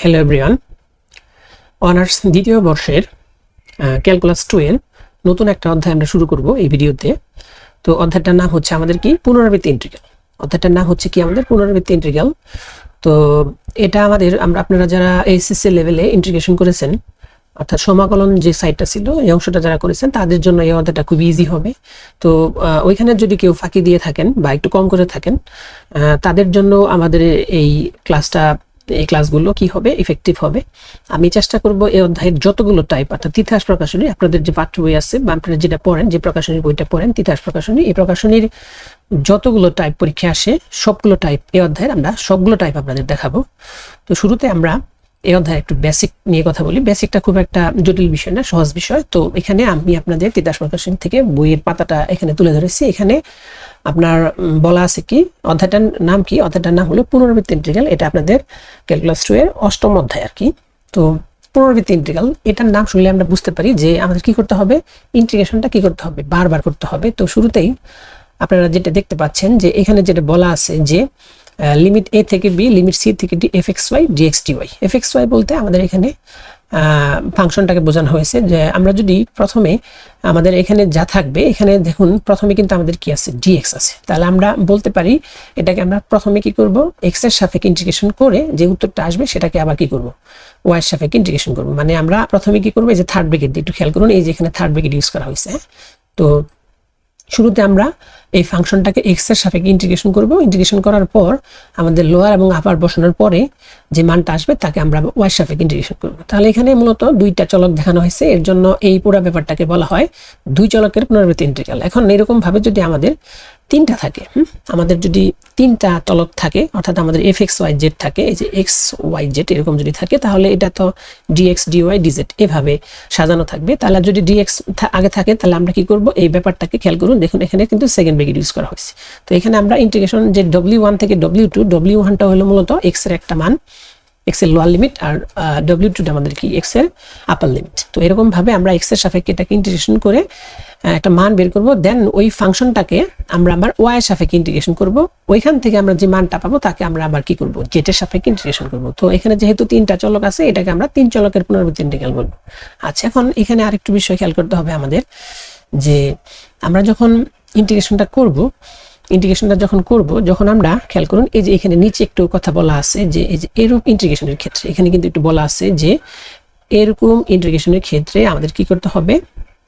Hello everyone, honours দ্বিতীয় বর্ষের calculus 2 এর নতুন একটা অধ্যায় আমরা শুরু করব এই ভিডিওতে। তো অধ্যায়টার নাম হচ্ছে আমাদের কি পুনরাবৃত্তি ইন্টিগ্রাল। অধ্যায়টার নাম হচ্ছে কি আমাদের পুনরাবৃত্তি ইন্টিগ্রাল। তো এটা আপনারা যারা এইচএসসি লেভেলে ইন্টিগ্রেশন করেছেন, অর্থাৎ সমাকলন যে সাইডটা ছিল এই অংশটা যারা করেছেন তাদের জন্য এই অধ্যায়টা খুব ইজি হবে। তো ওইখানে যদি কেউ ফাঁকি দিয়ে থাকেন বা একটু কম করে থাকেন, তাদের জন্য আমাদের এই ক্লাসগুলো কি হবে, ইফেক্টিভ হবে। আমি চেষ্টা করব এই অধ্যায়ের যতগুলো টাইপ, অর্থাৎ তিতাস প্রকাশনী, আপনাদের যে পাঠ্য বই আছে বা আপনারা যেটা পড়েন, যে প্রকাশনীর বইটা পড়েন তিতাস প্রকাশনী, এই প্রকাশনীর যতগুলো টাইপ পরীক্ষা আসে সবগুলো টাইপ এই অধ্যায়ের আমরা সবগুলো টাইপ আপনাদের দেখাবো। তো শুরুতে আমরা এই অধ্যায় একটু বেসিক নিয়ে কথা বলি। বেসিকটা খুব একটা জটিল বিষয় না, সহজ বিষয়। তো এখানে আমি আপনাদের তিতাস প্রকাশনী থেকে বইয়ের পাতাটা এখানে তুলে ধরেছি। এখানে আপনার বলা আছে কি, অধ্যায়টার নাম কি, অধ্যায়টার নাম হলো পুনরাবৃত্তি ইন্টিগ্রাল। এটা আপনাদের ক্যালকুলাস 2 এর 8ম অধ্যায় আর কি। তো পুনরাবৃত্তি ইন্টিগ্রাল এটার নাম শুনলে আমরা বুঝতে পারি যে আমাদের কি করতে হবে, ইন্টিগ্রেশনটা কি করতে হবে, বারবার করতে হবে। তো শুরুতেই আপনারা যেটা দেখতে পাচ্ছেন যে এখানে যেটা বলা আছে যে লিমিট a থেকে b, লিমিট c থেকে d, fxy dx dy। fxy বলতে আমাদের এখানে ফাংশনটাকে বোঝানো হয়েছে। যে আমরা যদি প্রথমে আমাদের এখানে যা থাকবে, এখানে দেখুন প্রথমে কিন্তু আমাদের কি আছে, dx আছে, তাহলে আমরা বলতে পারি এটাকে আমরা প্রথমে কি করব, x এর সাপেক্ষে ইন্টিগ্রেশন করে যে উত্তরটা আসবে সেটাকে আবার কি করব, y এর সাপেক্ষে ইন্টিগ্রেশন করব। মানে আমরা প্রথমে কি করব, এই যে থার্ড ব্র্যাকেট দিয়ে একটু খেয়াল করুন, এই যে এখানে থার্ড ব্র্যাকেট ইউজ করা হয়েছে। তো শুরুতে আমরা এই ফাংশনটাকে এক্স এর সাপেক্ষে ইন্টিগ্রেশন করব। ইন্টিগ্রেশন করার পর আমাদের লোয়ার এবং আপার বসানোর পরে যে মানটা আসবে তাকে আমরা ওয়াই এর সাপেক্ষে ইন্টিগ্রেশন করব। তাহলে এখানে মূলত দুইটা চলক দেখানো হয়েছে, এর জন্য এই পুরো ব্যাপারটাকে বলা হয় দুই চলকের পুনরাবৃত্তি ইন্টিগ্রাল। এখন এরকম ভাবে যদি আমাদের তিনটা থাকে, আমাদের যদি তিনটা চলক থাকে, অর্থাৎ আমাদের এফ এক্স ওয়াই জেড থাকে, এই যে এক্স ওয়াই জেড এরকম যদি থাকে, তাহলে এটা তো ডিএক্স ডিওয়াই ডিজেড এভাবে সাজানো থাকবে। তাহলে যদি ডিএক্স আগে থাকে তাহলে আমরা কি করব, এই ব্যাপারটাকে খেয়াল করুন, দেখুন এখানে কিন্তু সেকেন্ড ব্র্যাকেট ইউজ করা হয়েছে। তো এখানে আমরা ইন্টিগ্রেশন যে W1 থেকে W2, W1টা হলো মূলত এক্স এর একটা মান, এক্স এর লোয়ার লিমিট, আর W2টা আমাদের কি এক্স এর আপার লিমিট। তো এরকম ভাবে আমরা এক্স এর সাপেক্ষে এটাকে ইন্টিগ্রেশন করে একটা মান বের করব। দেন ওই ফাংশনটাকে আমরা আবার ওয়াই এর সাপেক্ষে ইন্টিগ্রেশন করব। ওইখান থেকে আমরা যে মানটা পাবো তাকে আমরা আবার কি করব, জেড এর সাপেক্ষে ইন্টিগ্রেশন করব। তো এখানে যেহেতু তিনটা চলক আছে, এটাকে আমরা তিন চলকের পুনরাবৃত্তি ইন্টিগ্রাল বলবো। আচ্ছা, এখন এখানে আরেকটু বিষয় খেয়াল করতে হবে আমাদের, যে আমরা যখন ইন্টিগ্রেশনটা করব, যখন আমরা খেয়াল করুন, এই যে এখানে নিচে একটু কথা বলা আছে যে এই যে এরূপ ইন্টিগ্রেশনের ক্ষেত্রে, এখানে কিন্তু একটু বলা আছে যে এরকম ইন্টিগ্রেশনের ক্ষেত্রে আমাদের কি করতে হবে,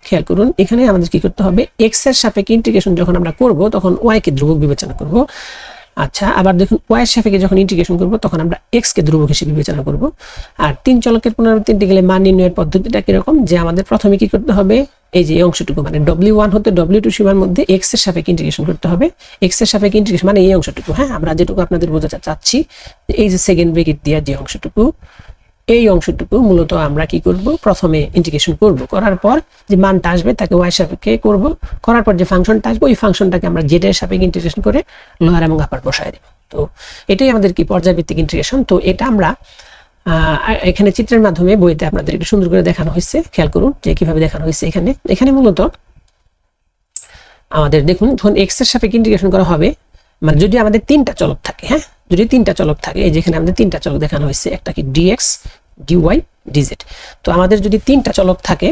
খেয়াল করুন এখানে আমাদের কি করতে হবে, এক্স এর সাপেক্ষে ইন্টিগ্রেশন যখন আমরা করব তখন ওয়াই কে ধ্রুবক বিবেচনা করব। আচ্ছা, আবার দেখুন ওয়াই এর সাপেক্ষে যখন ইন্টিগ্রেশন করব তখন আমরা এক্স কে ধ্রুবক হিসেবে বিবেচনা করব। আর তিন চলকের পুনরাবৃত্তি ইন্টিগ্রালে মান নির্ণয়ের পদ্ধতিটা কিরকম, যে আমাদের প্রথমে কি করতে হবে, এই যে অংশটুকু মানে W1 হতে W2 সীমার মধ্যে এক্স এর সাপেক্ষে ইন্টিগ্রেশন করতে হবে। এক্স এর সাপেক্ষে ইন্টিগ্রেশন মানে এই অংশটুকু, হ্যাঁ, আমরা যেটুকু আপনাদের বোঝাতে চাচ্ছি, এই যে সেকেন্ড ব্র্যাকেট দেওয়া যে অংশটুকু, এই অংশটুকু মূলত আমরা কি করব, প্রথমে ইন্টিগ্রেশন করব, করার পর যে মানটা আসবে তাকে ওয়াই সাপেক্ষে করব, করার পর যে ফাংশনটা আসবে ওই ফাংশনটাকে আমরা জেড এর সাপেক্ষে ইন্টিগ্রেশন করে লোয়ার এবং আপার বসায় দেব। তো এটাই আমাদের কি পর্যায়ভিত্তিক ইন্টিগ্রেশন। তো এটা আমরা এখানে চিত্রের মাধ্যমে বইতে আপনাদের একটু সুন্দর করে দেখানো হয়েছে, খেয়াল করুন যে কিভাবে দেখানো হয়েছে। এখানে মূলত আমাদের দেখুন, যখন এক্স এর সাপেক্ষে ইন্টিগ্রেশন করা হবে, মানে যদি আমাদের তিনটা চলক থাকে, হ্যাঁ, যদি তিনটা চলক থাকে, এই যেখানে আমাদের তিনটা চলক দেখানো হয়েছে, একটা কি ডিএক্স ডিওয়াই ডিজেড। তো আমাদের যদি তিনটা চলক থাকে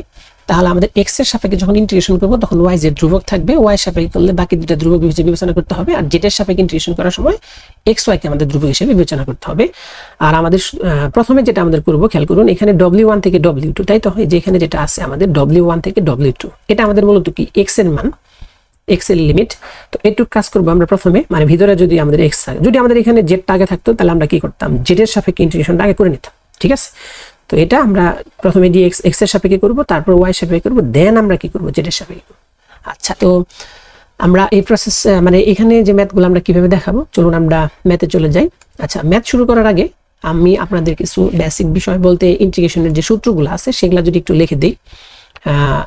তাহলে আমাদের এক্স এর সাপেক্ষে যখন ইন্টিগ্রেশন করব তখন ওয়াই জেড ধ্রুবক থাকবে, ওয়াই সাপেক্ষে করলে বাকি দুটো ধ্রুবক হিসেবে বিবেচনা করতে হবে, আর জেড এর সাপেক্ষে ইন্টিগ্রেশন করার সময় এক্স ওয়াই কে আমাদের ধ্রুবক হিসেবে বিবেচনা করতে হবে। আর আমাদের প্রথমে যেটা আমাদের করব, খেয়াল করুন এখানে W1 থেকে W2, তাই তো, এই যে এখানে যেটা আছে আমাদের W1 থেকে W2, এটা আমাদের মূলত কি এক্স এর মান, এক্স এর লিমিট। তো এটুকু কাজ করবো আমরা প্রথমে, মানে ভিতরে যদি আমাদের এক্স থাকে, যদি আমাদের এখানে জেডটা আগে থাকতো তাহলে আমরা কি করতাম, জেড এর সাপেক্ষে ইন্টিগ্রেশনটা আগে করে নিতাম, ঠিক আছে। তো এটা আমরা প্রথমে ডিএক্স এক্স এর সাপেক্ষে করব, তারপর ওয়াই সাপেক্ষে করব, দেন আমরা কি করব, জেড এর সাপেক্ষে করব। আচ্ছা, তো আমরা এই প্রসেস মানে এখানে যে ম্যাথগুলো আমরা কিভাবে দেখাবো, চলুন আমরা ম্যাথে চলে যাই। আচ্ছা, ম্যাথ শুরু করার আগে আমি আপনাদের কিছু বেসিক বিষয় বলতে ইন্টিগ্রেশনের যে সূত্রগুলো আছে সেগুলো যদি একটু লিখে দিই,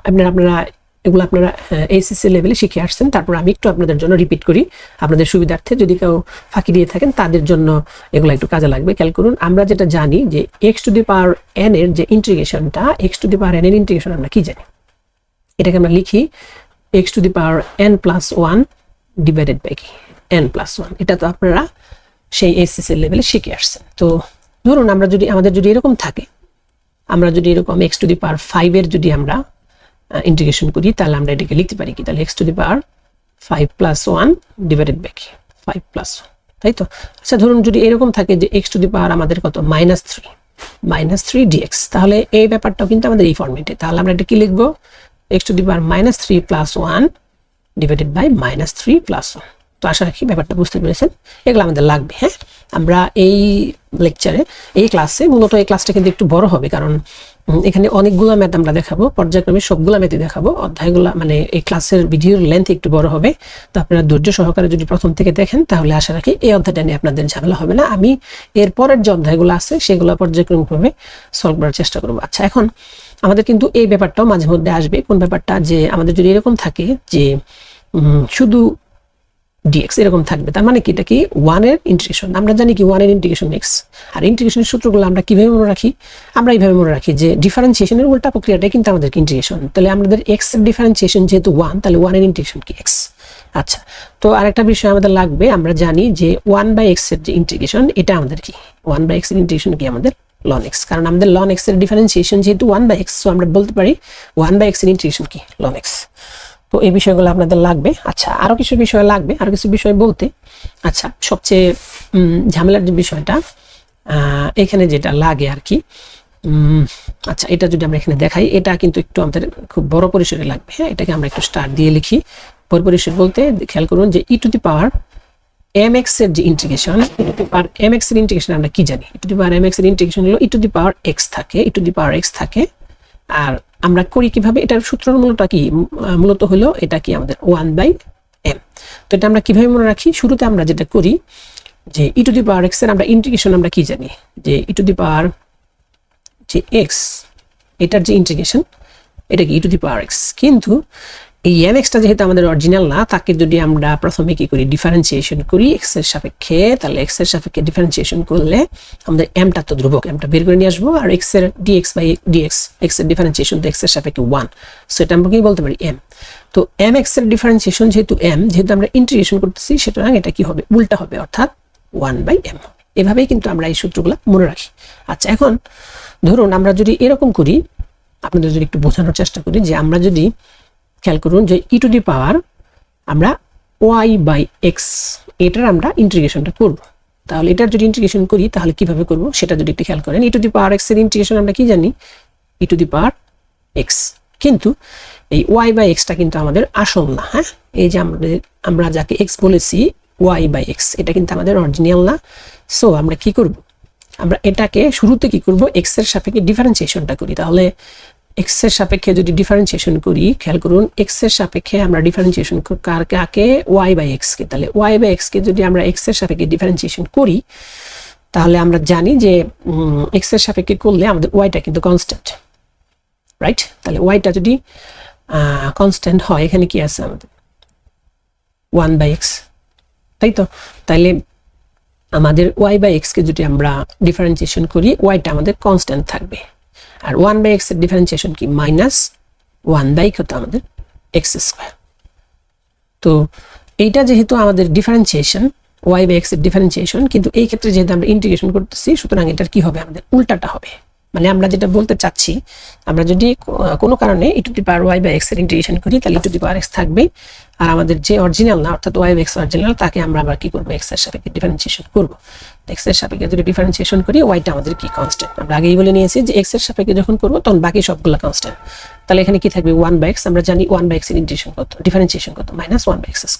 আপনারা এগুলো আপনারা এইচএসসি লেভেলে শিখে আসছেন। তারপর আমি একটু আপনাদের জন্য রিপিট করি আপনাদের সুবিধার্থে, যদি কেউ ফাঁকি দিয়ে থাকেন তাদের জন্য এগুলো একটু কাজে লাগবে। খেয়াল করুন, আমরা যেটা জানি যে x to the power n এর যে ইন্টিগ্রেশনটা, x to the power n এর ইন্টিগ্রেশন আমরা কি জানি, এটাকে আমরা লিখি x to the power n plus one divided by কি এন প্লাস ওয়ান। এটা তো আপনারা সেই এইচএসসি লেভেলে শিখে আসছেন। তো ধরুন আমরা যদি আমাদের যদি এরকম থাকে, আমরা যদি এরকম x টু দি পাওয়ার 5 এর যদি আমরা ইন্টিগ্রেশন করি, তাহলে আমরা এটাকে লিখতে পারি কি, তাহলে x to the power 5 plus 1 divided by 5 plus 1, তাই তো। আচ্ছা ধরুন যদি এরকম থাকে যে x টু দি পাওয়ার আমাদের কত -3 dx, তাহলে এই ব্যাপারটাও কিন্তু আমাদের এই ফরম্যাটে, তাহলে আমরা এটা কি লিখবো, x to the power -3 plus 1 divided by -3 plus 1। তো আশা রাখি ব্যাপারটা বুঝতে পেরেছেন, এগুলো আমাদের লাগবে। হ্যাঁ, আমরা এই লেকচারে এই ক্লাসে মূলত এই ক্লাসটা কিন্তু একটু বড় হবে, কারণ এখানে অনেকগুলো ম্যাথ আমরা দেখাবো, পর্যায়ক্রমে সবগুলো ম্যাথই দেখাবো। অধ্যায়গুলো মানে এই ক্লাসের ভিডিওর লেন্থ একটু বড় হবে, তো আপনারা ধৈর্য সহকারে যদি প্রথম থেকে দেখেন তাহলে আশা রাখি এই অধ্যায়টা নিয়ে আপনাদের ঝামেলা হবে না। আমি এর পরের যে অধ্যায়গুলো আছে সেগুলো পর্যায়ক্রমিকভাবে সলভ করার চেষ্টা করবো। আচ্ছা, এখন আমাদের কিন্তু এই ব্যাপারটাও মাঝে মধ্যে আসবে, কোন ব্যাপারটা, যে আমাদের যদি এরকম থাকে যে শুধু dx এরকম থাকবে, তার মানে কি, এটা কি 1 এর ইন্টিগ্রেশন। আমরা জানি কি 1 এর ইন্টিগ্রেশন x, আর ইন্টিগ্রেশনের সূত্রগুলো আমরা কিভাবে মনে রাখি, আমরা এইভাবে মনে রাখি যে ডিফারেন্সিয়েশনের উল্টা প্রক্রিয়াটাই কিন্তু আমাদের ইন্টিগ্রেশন। তাহলে আমাদের x এর ডিফারেন্সিয়েশন যেহেতু 1, তাহলে 1 এর ইন্টিগ্রেশন কি x। আচ্ছা, তো আরেকটা বিষয় আমাদের লাগবে, আমরা জানি যে 1/x এর যে ইন্টিগ্রেশন, এটা আমাদের কি 1/x এর ইন্টিগ্রেশন কি আমাদের ln x, কারণ আমাদের ln x এর ডিফারেন্সিয়েশন যেহেতু 1/x, সো আমরা বলতে পারি 1/x এর ইন্টিগ্রেশন কি ln x। তো এই বিষয়গুলো আপনাদের লাগবে। আচ্ছা, আরো কিছু বিষয় লাগবে, আরো কিছু বিষয় বলতে, আচ্ছা সবচেয়ে ঝামেলার যে বিষয়টা এখানে যেটা লাগে আর কি, আচ্ছা এটা যদি আমরা এখানে দেখাই, এটা কিন্তু একটু আমাদের খুব বড় পরিসরে লাগবে। হ্যাঁ, এটাকে আমরা একটু স্টার দিয়ে লিখি। বড় পরিসর বলতে খেয়াল করুন যে e to the power mx এর যে integration, e to the power mx এর ইন্টিগ্রেশন আমরা কি জানি, e to the power mx এর ইন্টিগ্রেশন হলো e to the power x থাকে, e to the power x থাকে। আর আমরা করি কিভাবে, এটার সূত্র মূলত হলো এটা কি আমাদের 1/m। তো এটা আমরা কিভাবে মনে রাখি, শুরুতে আমরা যেটা করি যে e to the power x এর আমরা ইন্টিগ্রেশন আমরা কি জানি, যে e টু দি পাওয়ার যে x, এটার যে ইন্টিগ্রেশন এটা কি e to the power x, কিন্তু এই mx টা যেহেতু আমাদের অরিজিনাল না, তাকে যদি আমরা প্রথমে কি করি, ডিফারেন্সিয়েশন করি x এর সাপেক্ষে, তাহলে x এর সাপেক্ষে ডিফারেন্সিয়েশন করলে আমাদের m টা তো ধ্রুবক, m টা বের করে নিয়ে আসবো, আর x এর dx x এর ডিফারেন্সিয়েশন তো x এর সাপেক্ষে 1, সো এটা আমরা কি বলতে পারি m। তো mx এর ডিফারেন্সিয়েশন যেহেতু আমরা ইন্টিগ্রেশন করতেছি, সুতরাং এটা কি হবে, উল্টা হবে, অর্থাৎ 1/m। এভাবেই কিন্তু আমরা এই সূত্রগুলো মনে রাখি। আচ্ছা, এখন ধরুন আমরা যদি এরকম করি, আপনাদের যদি একটু বোঝানোর চেষ্টা করি, যে আমরা যদি খেয়াল করুন যে e টু দি পাওয়ার আমরা y/x এটার আমরা ইন্টিগ্রেশনটা করব, তাহলে এটার যদি ইন্টিগ্রেশন করি তাহলে কিভাবে করব সেটা যদি একটু খেয়াল করেন। e to the power x এর ইন্টিগ্রেশন আমরা কি জানি, e to the power x, কিন্তু এই y/x টা কিন্তু আমাদের আসল না। হ্যাঁ, এই যে আমরা যাকে x বলেছি y/x, এটা কিন্তু আমাদের অরিজিনাল না। সো আমরা কি করব, আমরা এটাকে শুরুতে কি করব, x এর সাপেক্ষে ডিফারেন্সিয়েশনটা করি। তাহলে x এর সাপেক্ষে যদি ডিফারেন্সিয়েশন করি, খেয়াল করুন x এর সাপেক্ষে আমরা ডিফারেন্সিয়েশন কাকে, y/x কে, তাহলে y/x কে যদি আমরা x এর সাপেক্ষে ডিফারেন্সিয়েশন করি, তাহলে আমরা জানি যে x এর সাপেক্ষে করলে আমাদের y টা কিন্তু কনস্ট্যান্ট, রাইট। তাহলে y টা যদি কনস্ট্যান্ট হয়, এখানে কি আছে আমাদের 1/x, তাই তো। তাহলে আমাদের y/x কে যদি আমরা ডিফারেন্সিয়েশন করি, y টা আমাদের কনস্ট্যান্ট থাকবে, আর 1/x এর ডিফারেন্সিয়েশন কি -1 কত আমাদের x²। তো এইটা যেহেতু আমাদের ডিফারেন্সিয়েশন, y/x এর ডিফারেন্সিয়েশন, কিন্তু এই ক্ষেত্রে যেহেতু আমরা ইন্টিগ্রেশন করতেছি, সুতরাং এটার কি হবে, আমাদের উল্টাটা হবে। মানে আমরা যেটা বলতে চাচ্ছি, আমরা যদি কোনো কারণে e to the power y/x এর ইন্টিগ্রেশন করি, তাহলে e to the power x থাকবে, আর আমাদের যে অরিজিনাল না, অর্থাৎ y/x অরিজিনাল, তাকে আমরা আবার কি করব, x এর সাপেক্ষে ডিফারেন্সিয়েশন করব। x এর সাপেক্ষে যদি ডিফারেন্সিয়েশন করি, y টা আমাদের কি কনস্ট্যান্ট। আমরা আগেই বলে নিয়েছি যে x এর সাপেক্ষে যখন করব তখন বাকি সবগুলো কনস্ট্যান্ট। তাহলে এখানে কি থাকবে, 1/x, আমরা জানি 1/x এর ইন্টিগ্রেশন কত, ডিফারেন্সিয়েশন কত, -1/x²।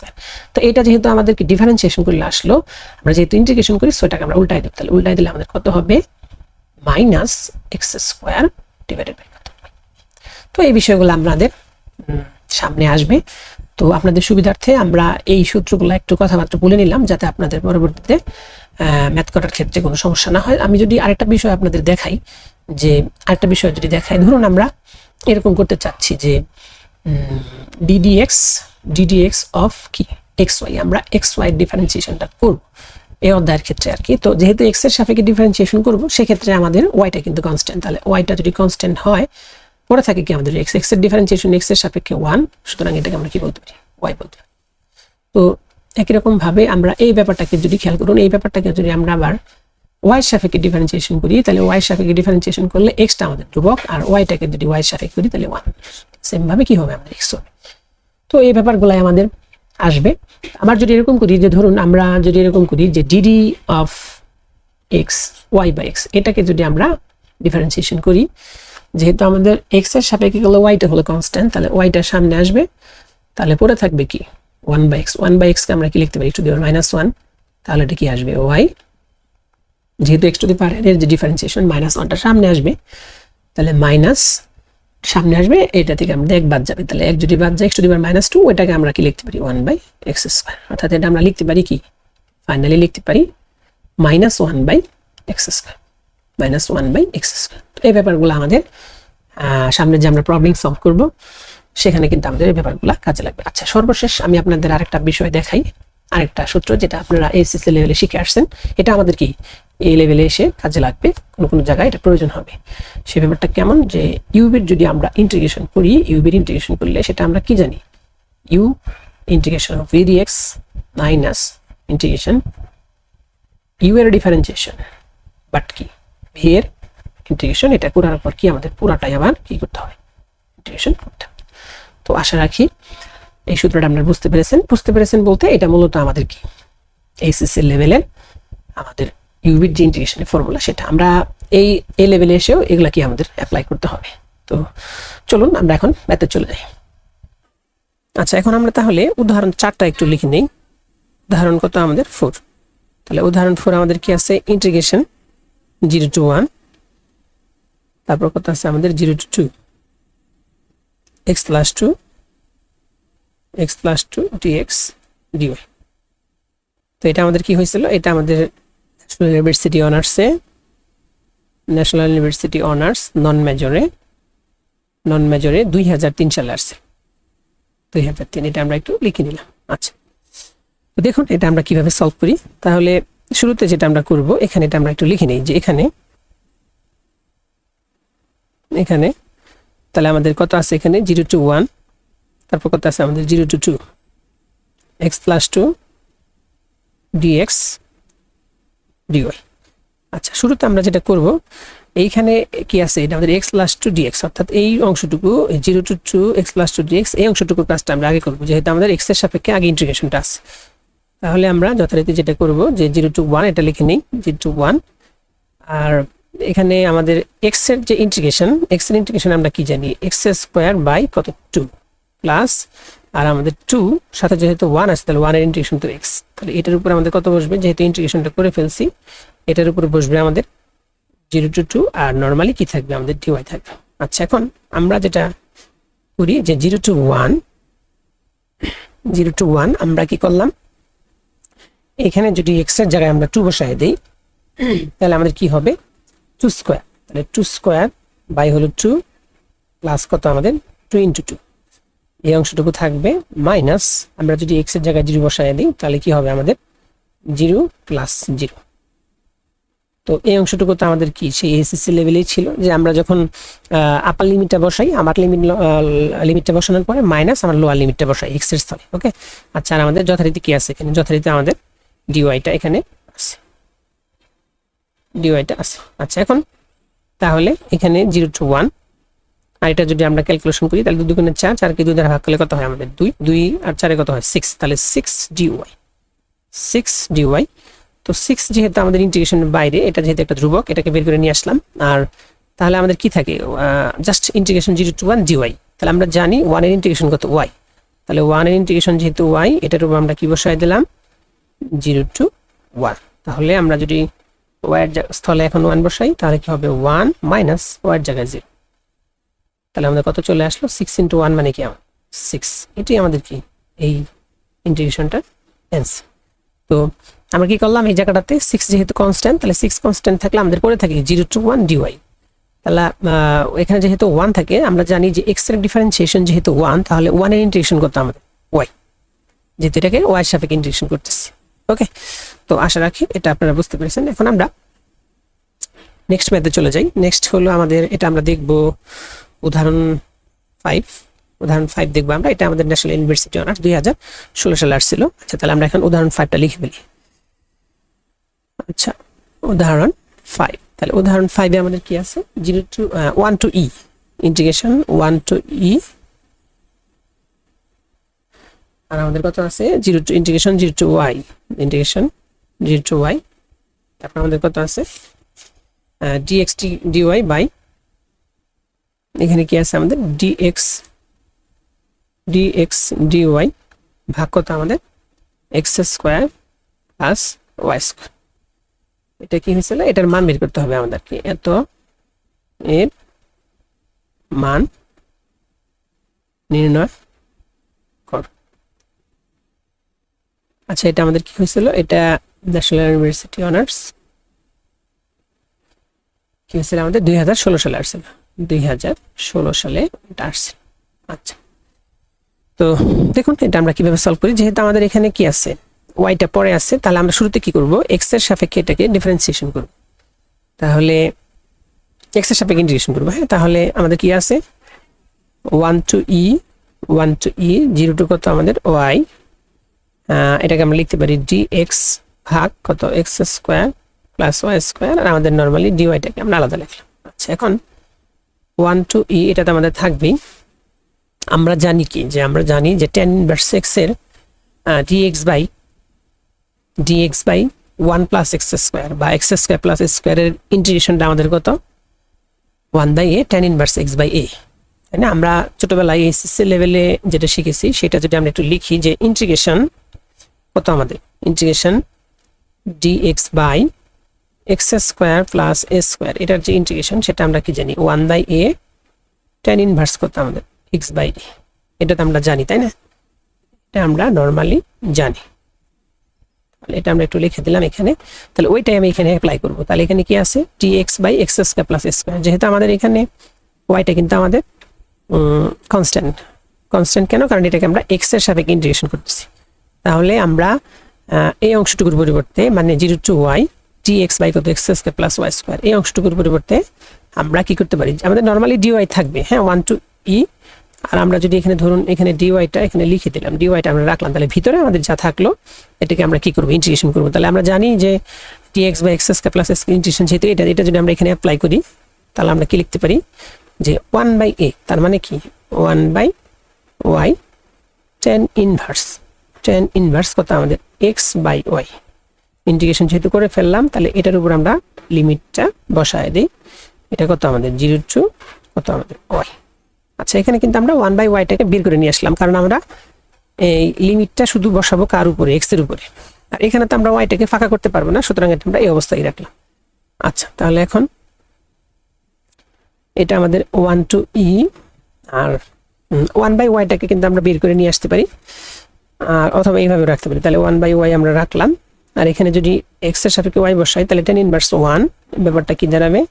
তো এটা যেহেতু আমাদেরকে ডিফারেন্সিয়েশন করলে আসলো, আমরা যেহেতু ইন্টিগ্রেশন করি, সো এটাকে আমরা উল্টাই দেব। তাহলে উল্টাই দিলে আমাদের কত হবে, -x² ডিভাইডেড বাই কত। তো এই বিষয়গুলো আমাদের সামনে আসবে। তো আপনাদের সুবিধার্থে আমরা এই সূত্রগুলো একটু কথাবার্তা বলে নিলাম, যাতে আপনাদের পরবর্তীতে ম্যাথ করার ক্ষেত্রে কোনো সমস্যা না হয়। আমি যদি আরেকটা বিষয় আপনাদের দেখাই, ধরুন আমরা এরকম করতে চাচ্ছি যে ddx অফ কি xy, আমরা xy ডিফারেন্সিয়েশনটা করব এই অধ্যায়ের ক্ষেত্রে আর কি। তো যেহেতু x এর সাপেক্ষে ডিফারেন্সিয়েশন করব, সেক্ষেত্রে আমাদের y টা কিন্তু কনস্ট্যান্ট। তাহলে y টা যদি কনস্ট্যান্ট হয়, পরে থাকে কি আমাদের x এর ডিফারেন্সিয়েশন x এর সাপেক্ষে 1, সুতরাং এটাকে আমরা কি বলতে পারি, y বলতে পারি। তো একই রকম ভাবে আমরা এই ব্যাপারটাকে যদি খেয়াল করুন, এই ব্যাপারটাকে যদি আমরা আবার ওয়াই সাপেক্ষে ডিফারেন্সিয়েশন করি তাহলে ওয়াই সাপেক্ষে ডিফারেন্সিয়েশন করলে এক্সটা আমাদের ধ্রুবক, আর ওয়াইটাকে যদি ওয়াই সাপেক্ষে করি তাহলে 1, সেম ভাবে কি হবে আমাদের এক্স হবে। তো এই ব্যাপারগুলাই আমাদের আসবে। আবার যদি এরকম করি যে ধরুন আমরা যদি এরকম করি যে DD of X Y by X, এটাকে যদি আমরা ডিফারেন্সিয়েশন করি, যেহেতু আমাদের এক্স এর সাপেক্ষে গেলে ওয়াইটা হলো কনস্ট্যান্ট, তাহলে ওয়াইটার সামনে আসবে, তাহলে পরে থাকবে কি 1 বাই এক্স। 1 বাই এক্সকে আমরা কি লিখতে পারি টু দি পাওয়ার -1, তাহলে এটা কি আসবে ওয়াই, যেহেতু এক্স টু দি পাওয়ার এর যে ডিফারেন্সিয়েশন -1টা সামনে আসবে, তাহলে মাইনাস সামনে আসবে, এটা থেকে আমাদের 1 বাদ যাবে, তাহলে 1 যদি বাদ যায় x টু দি পাওয়ার -2, ওইটাকে আমরা কি লিখতে পারি 1 বাই এক্স স্কয়ার, অর্থাৎ এটা আমরা লিখতে পারি কি ফাইনালি লিখতে পারি -1 by X square, -1 by X square. তো এই ব্যাপারগুলো আমাদের সামনে যে আমরা প্রবলেম সলভ করব সেখানে কিন্তু আমাদের এই ব্যাপারগুলো কাজে লাগবে। আচ্ছা, সর্বশেষ আমি আপনাদের আরেকটা বিষয় দেখাই, আরেকটা সূত্র যেটা আপনারা এসএসসি লেভেলে শিখে আসছেন, এটা আমাদের কি এই লেভেলে এসে কাজে লাগবে, কোনো জায়গায় এটা প্রয়োজন হবে। সেই ব্যাপারটা কেমন, যে ইউবির যদি আমরা ইন্টিগ্রেশন করি, ইউবির ইন্টিগ্রেশন করলে সেটা আমরা কি জানি, U integration of V DX minus integration U এর ডিফারেন্সিয়েশন, বাট কি ভি এর ইন্টিগ্রেশন, এটা করার পর কি আমাদের পুরাটাই আবার কি করতে হবে, ইন্টিগ্রেশন করতে হবে। তো আশা রাখি এই সূত্রটা আপনারা বুঝতে পেরেছেন বলতে এটা মূলত আমাদের কি এইচএসসি লেভেলের আমাদের ইউবির যে ইন্টিগ্রেশনের ফর্মুলা, সেটা আমরা এই লেভেলে এসেও এগুলা কি আমাদের অ্যাপ্লাই করতে হবে। তো চলুন আমরা এখন ম্যাথে চলে যাই। আচ্ছা, এখন আমরা তাহলে উদাহরণ 4টা একটু লিখে নেই। উদাহরণ কত আমাদের 4, তাহলে উদাহরণ 4 আমাদের কি আছে, ইন্টিগ্রেশন 0 to 1, তারপর কত আছে আমাদের 0 to 2 x plus 2 dx dy। তো এটা আমাদের কি হয়েছিল, এটা আমাদের ন্যাশনাল ইউনিভার্সিটি অনার্স নন মেজরে 2003 সালে আসছে, 2003, এটা আমরা একটু লিখে নিলাম। আচ্ছা, তো দেখুন এটা আমরা কিভাবে সলভ করি। তাহলে শুরুতে যেটা আমরা করব, এখানে এটা আমরা একটু লিখে নিই যে এখানে তাহলে আমাদের কত আছে এখানে 0 to 1, তারপর কত আছে আমাদের 0 to 2 x plus 2 dx dy। আচ্ছা, শুরুতে আমরা যেটা করব, এইখানে কি আছে, এটা আমাদের x plus 2 dx, অর্থাৎ এই অংশটুকু 0 to 2 x plus 2 dx, এই অংশটুকুর কাজটা আমরা আগে করব, যেহেতু আমাদের x এর সাপেক্ষে আগে ইন্টিগ্রেশনটা আছে। তাহলে আমরা যথারীতি যেটা করব যে 0 to 1 এটা লিখে নিই 0 to 1, আর এখানে আমাদের x এর যে ইন্টিগ্রেশন, x এর ইন্টিগ্রেশন আমরা কি জানি, x স্কয়ার বাই কত 2 প্লাস, আর আমাদের 2 সাথে যেহেতু 1 আছে তাহলে 1 এর ইন্টিগ্রেশন তো x, তাহলে এটার উপর আমাদের কত বসবে, যেহেতু ইন্টিগ্রেশনটা করে ফেলছি এটার উপরে বসবে আমাদের 0 to 2, আর নরমালি কি থাকবে আমাদের dy থাকবে। আচ্ছা, এখন আমরা যেটা করি যে 0 to 1 আমরা কি করলাম, এখানে যদি x এর জায়গায় আমরা 2 বসায় দেই তাহলে আমাদের কি হবে 2 স্কয়ার, তাহলে 2 স্কয়ার বাই হলো 2 প্লাস কত আমাদের 2 into 2, এই অংশটুকু থাকবে মাইনাস, আমরা যদি x এর জায়গায় 0 বসায় দিই তাহলে কি হবে আমাদের 0 প্লাস 0। তো এই অংশটুকু তো আমাদের কি সেই এসএসসি লেভেলেই ছিল, যে আমরা যখন আপার লিমিটটা বসাই, আমার লিমিটটা বসানোর পরে মাইনাস আমার লোয়ার লিমিটটা বসাই x এর স্থলে। ওকে, আচ্ছা, আর আমাদের যথারীতি কি আছে এখানে, যথারীতি আমাদের ডিওয়াইটা এখানে আছে, ডিওয়াইটা আছে। আচ্ছা, এখন তাহলে এখানে 0 to 1, আর এটা যদি আমরা ক্যালকুলেশন করি তাহলে 2 দুগুণে 4, 4কে 2 দ্বারা ভাগ করলে কত হয় আমাদের 2, 2 আর 4 কত হয় 6, তাহলে 6 dy। তো 6 যেহেতু আমাদের ইন্টিগ্রেশনের বাইরে, এটা যেহেতু একটা ধ্রুবক, এটাকে বের করে নিয়ে আসলাম, আর তাহলে আমাদের কি থাকে জাস্ট ইন্টিগ্রেশন 0 to 1 dy, তাহলে আমরা জানি 1 এর ইন্টিগ্রেশন কত y, তাহলে 1 এর ইন্টিগ্রেশন যেহেতু y, এটার উপর আমরা কি বসায় দিলাম 0 to 1, তাহলে আমরা যদি y এর স্থলে এখন 1 বসাই তাহলে কি হবে 1 মাইনাস y এর জায়গায় 0, তাহলে আমাদের কত চলে আসলো 6 into 1 মানে কি 6, এটাই আমাদের কি এই ইন্টিগ্রেশনটার অ্যান্সার। তো আমরা কি করলাম, এই জায়গাটাতে 6 যেহেতু কনস্ট্যান্ট, তাহলে 6 কনস্ট্যান্ট থাকলে আমাদের পরে থাকে 0 to 1 dy, তাহলে এখানে যেহেতু 1 থাকে, আমরা জানি যে x এর ডিফারেন্সিয়েশন যেহেতু 1, তাহলে 1 এর ইন্টিগ্রেশন করতে আমাদের y, যেহেতু এটাকে y এর সাপেক্ষে ইন্টিগ্রেশন করতেছি। ওকে, তো আশা রাখি এটা আপনারা বুঝতে পেরেছেন। এখন আমরা নেক্সট ম্যাথে চলে যাই। নেক্সট হলো আমাদের, এটা আমরা দেখব উদাহরণ 5 দেখবো আমরা, এটা আমাদের ন্যাশনাল ইউনিভার্সিটি অনার্স 2016 সালে আসছিল। আচ্ছা, তাহলে আমরা এখন উদাহরণ 5টা লিখে ফেলি। আচ্ছা, উদাহরণ 5। তাহলে উদাহরণ 5 এ আমাদের কি আছে 1 to e integration 1 to e আর আমাদের কত আছে 0 to integration 0 to y integration 0 to y। তারপর আমাদের কত আছে dx dy বাই এখানে কি আছে আমাদের dx dy ভাগ কত আমাদের x square plus y square. এটা কি হয়েছিল এটার মান বের করতে হবে আমাদেরকে এত এর মান নির্ণয় কর। আচ্ছা এটা আমাদের কি হয়েছিল এটা ন্যাশনাল ইউনিভার্সিটি অনার্স কি হয়েছিল আমাদের 2016 সালে আসছিল 2016 সালে এটা আসছে। আচ্ছা তো দেখুন এটা আমরা কিভাবে সলভ করি যেহেতু আমাদের এখানে কি আছে ওয়াইটা পরে আছে তাহলে আমরা শুরুতে কি করব এক্স এর সাপেক্ষে এটাকে ডিফারেন্সিয়েশন করব। তাহলে এক্স এর সাপেক্ষে ইন্টিগ্রেশন করব। হ্যাঁ তাহলে আমাদের কি আছে 1 to e 0 to কত আমাদের y এটাকে আমরা লিখতে পারি dx ভাগ কত x square plus y square আর আমাদের নরমালি dy টাকে আমরা আলাদা লিখলাম। আচ্ছা এখন 1 to e এটাতে আমাদের থাকবে আমরা জানি কি যে আমরা জানি যে tan ইনভার্স x এর dx by 1 plus x square বা x স্কয়ার প্লাস a স্কয়ারের ইন্টিগ্রেশনটা আমাদের কত 1 by a tan inverse x by a। তাই না আমরা ছোটবেলায় এসএসসি লেভেলে যেটা শিখেছি সেটা যদি আমরা একটু লিখি যে ইন্টিগ্রেশন কত আমাদের integration dx by x square plus a square এটার যে ইন্টিগ্রেশন সেটা আমরা কি জানি 1 বাই a tan ইনভার্স কত আমাদের x বাই a। এটা তো আমরা জানি তাই না এটা আমরা নরমালি জানি। তাহলে এটা আমরা একটু লিখে দিলাম এখানে। তাহলে ওইটাই আমি এখানে অ্যাপ্লাই করব। তাহলে এখানে কি আছে dx by x square plus a square যেহেতু আমাদের এখানে ওয়াইটা কিন্তু আমাদের কনস্ট্যান্ট কেন কারণ এটাকে আমরা x এর সাপেক্ষে ইন্টিগ্রেশন করতেছি। তাহলে আমরা এই অংশটুকুর পরিবর্তে মানে 0 to y dx বাই কত x square plus y square এই অংশটুকুর পরিবর্তে আমরা কি করতে পারি আমাদের নরমালি dy থাকবে। হ্যাঁ 1 to e আর আমরা যদি এখানে ধরুন এখানে dyটা এখানে লিখে দিলাম dyটা আমরা রাখলাম তাহলে ভিতরে আমাদের যা থাকলো এটাকে আমরা কি করব ইন্টিগ্রেশন করব। তাহলে আমরা জানি যে dx by x square plus s integration যেহেতু এটা যদি আমরা এখানে অ্যাপ্লাই করি তাহলে আমরা কি লিখতে পারি যে 1 বাই a তার মানে কি 1 বাই y tan ইনভার্স কত আমাদের x বাই y ইন্টিগ্রেশন যেহেতু করে ফেললাম তাহলে এটার উপর আমরা লিমিটটা বসায় দেই এটা কত আমাদের 0 to কত আমাদের y। আচ্ছা এখানে কিন্তু আমরা 1 বাই y টাকে বের করে নিয়ে আসলাম কারণ আমরা এই লিমিটটা শুধু বসাবো কার উপরে x এর উপরে আর এখানে তো আমরা y টাকে ফাঁকা করতে পারবো না সুতরাং এটা আমরা এই অবস্থায় রাখলাম। আচ্ছা তাহলে এখন এটা আমাদের 1 to e আর 1 বাই y টাকে কিন্তু আমরা বের করে নিয়ে আসতে পারি আর অথবা এইভাবে রাখতে পারি। তাহলে 1 বাই y আমরা রাখলাম আর এখানে যদি x এর সাপেক্ষে y বসাই তাহলে tan ইনভার্স 1 ব্যাপারটা কি দাঁড়াবে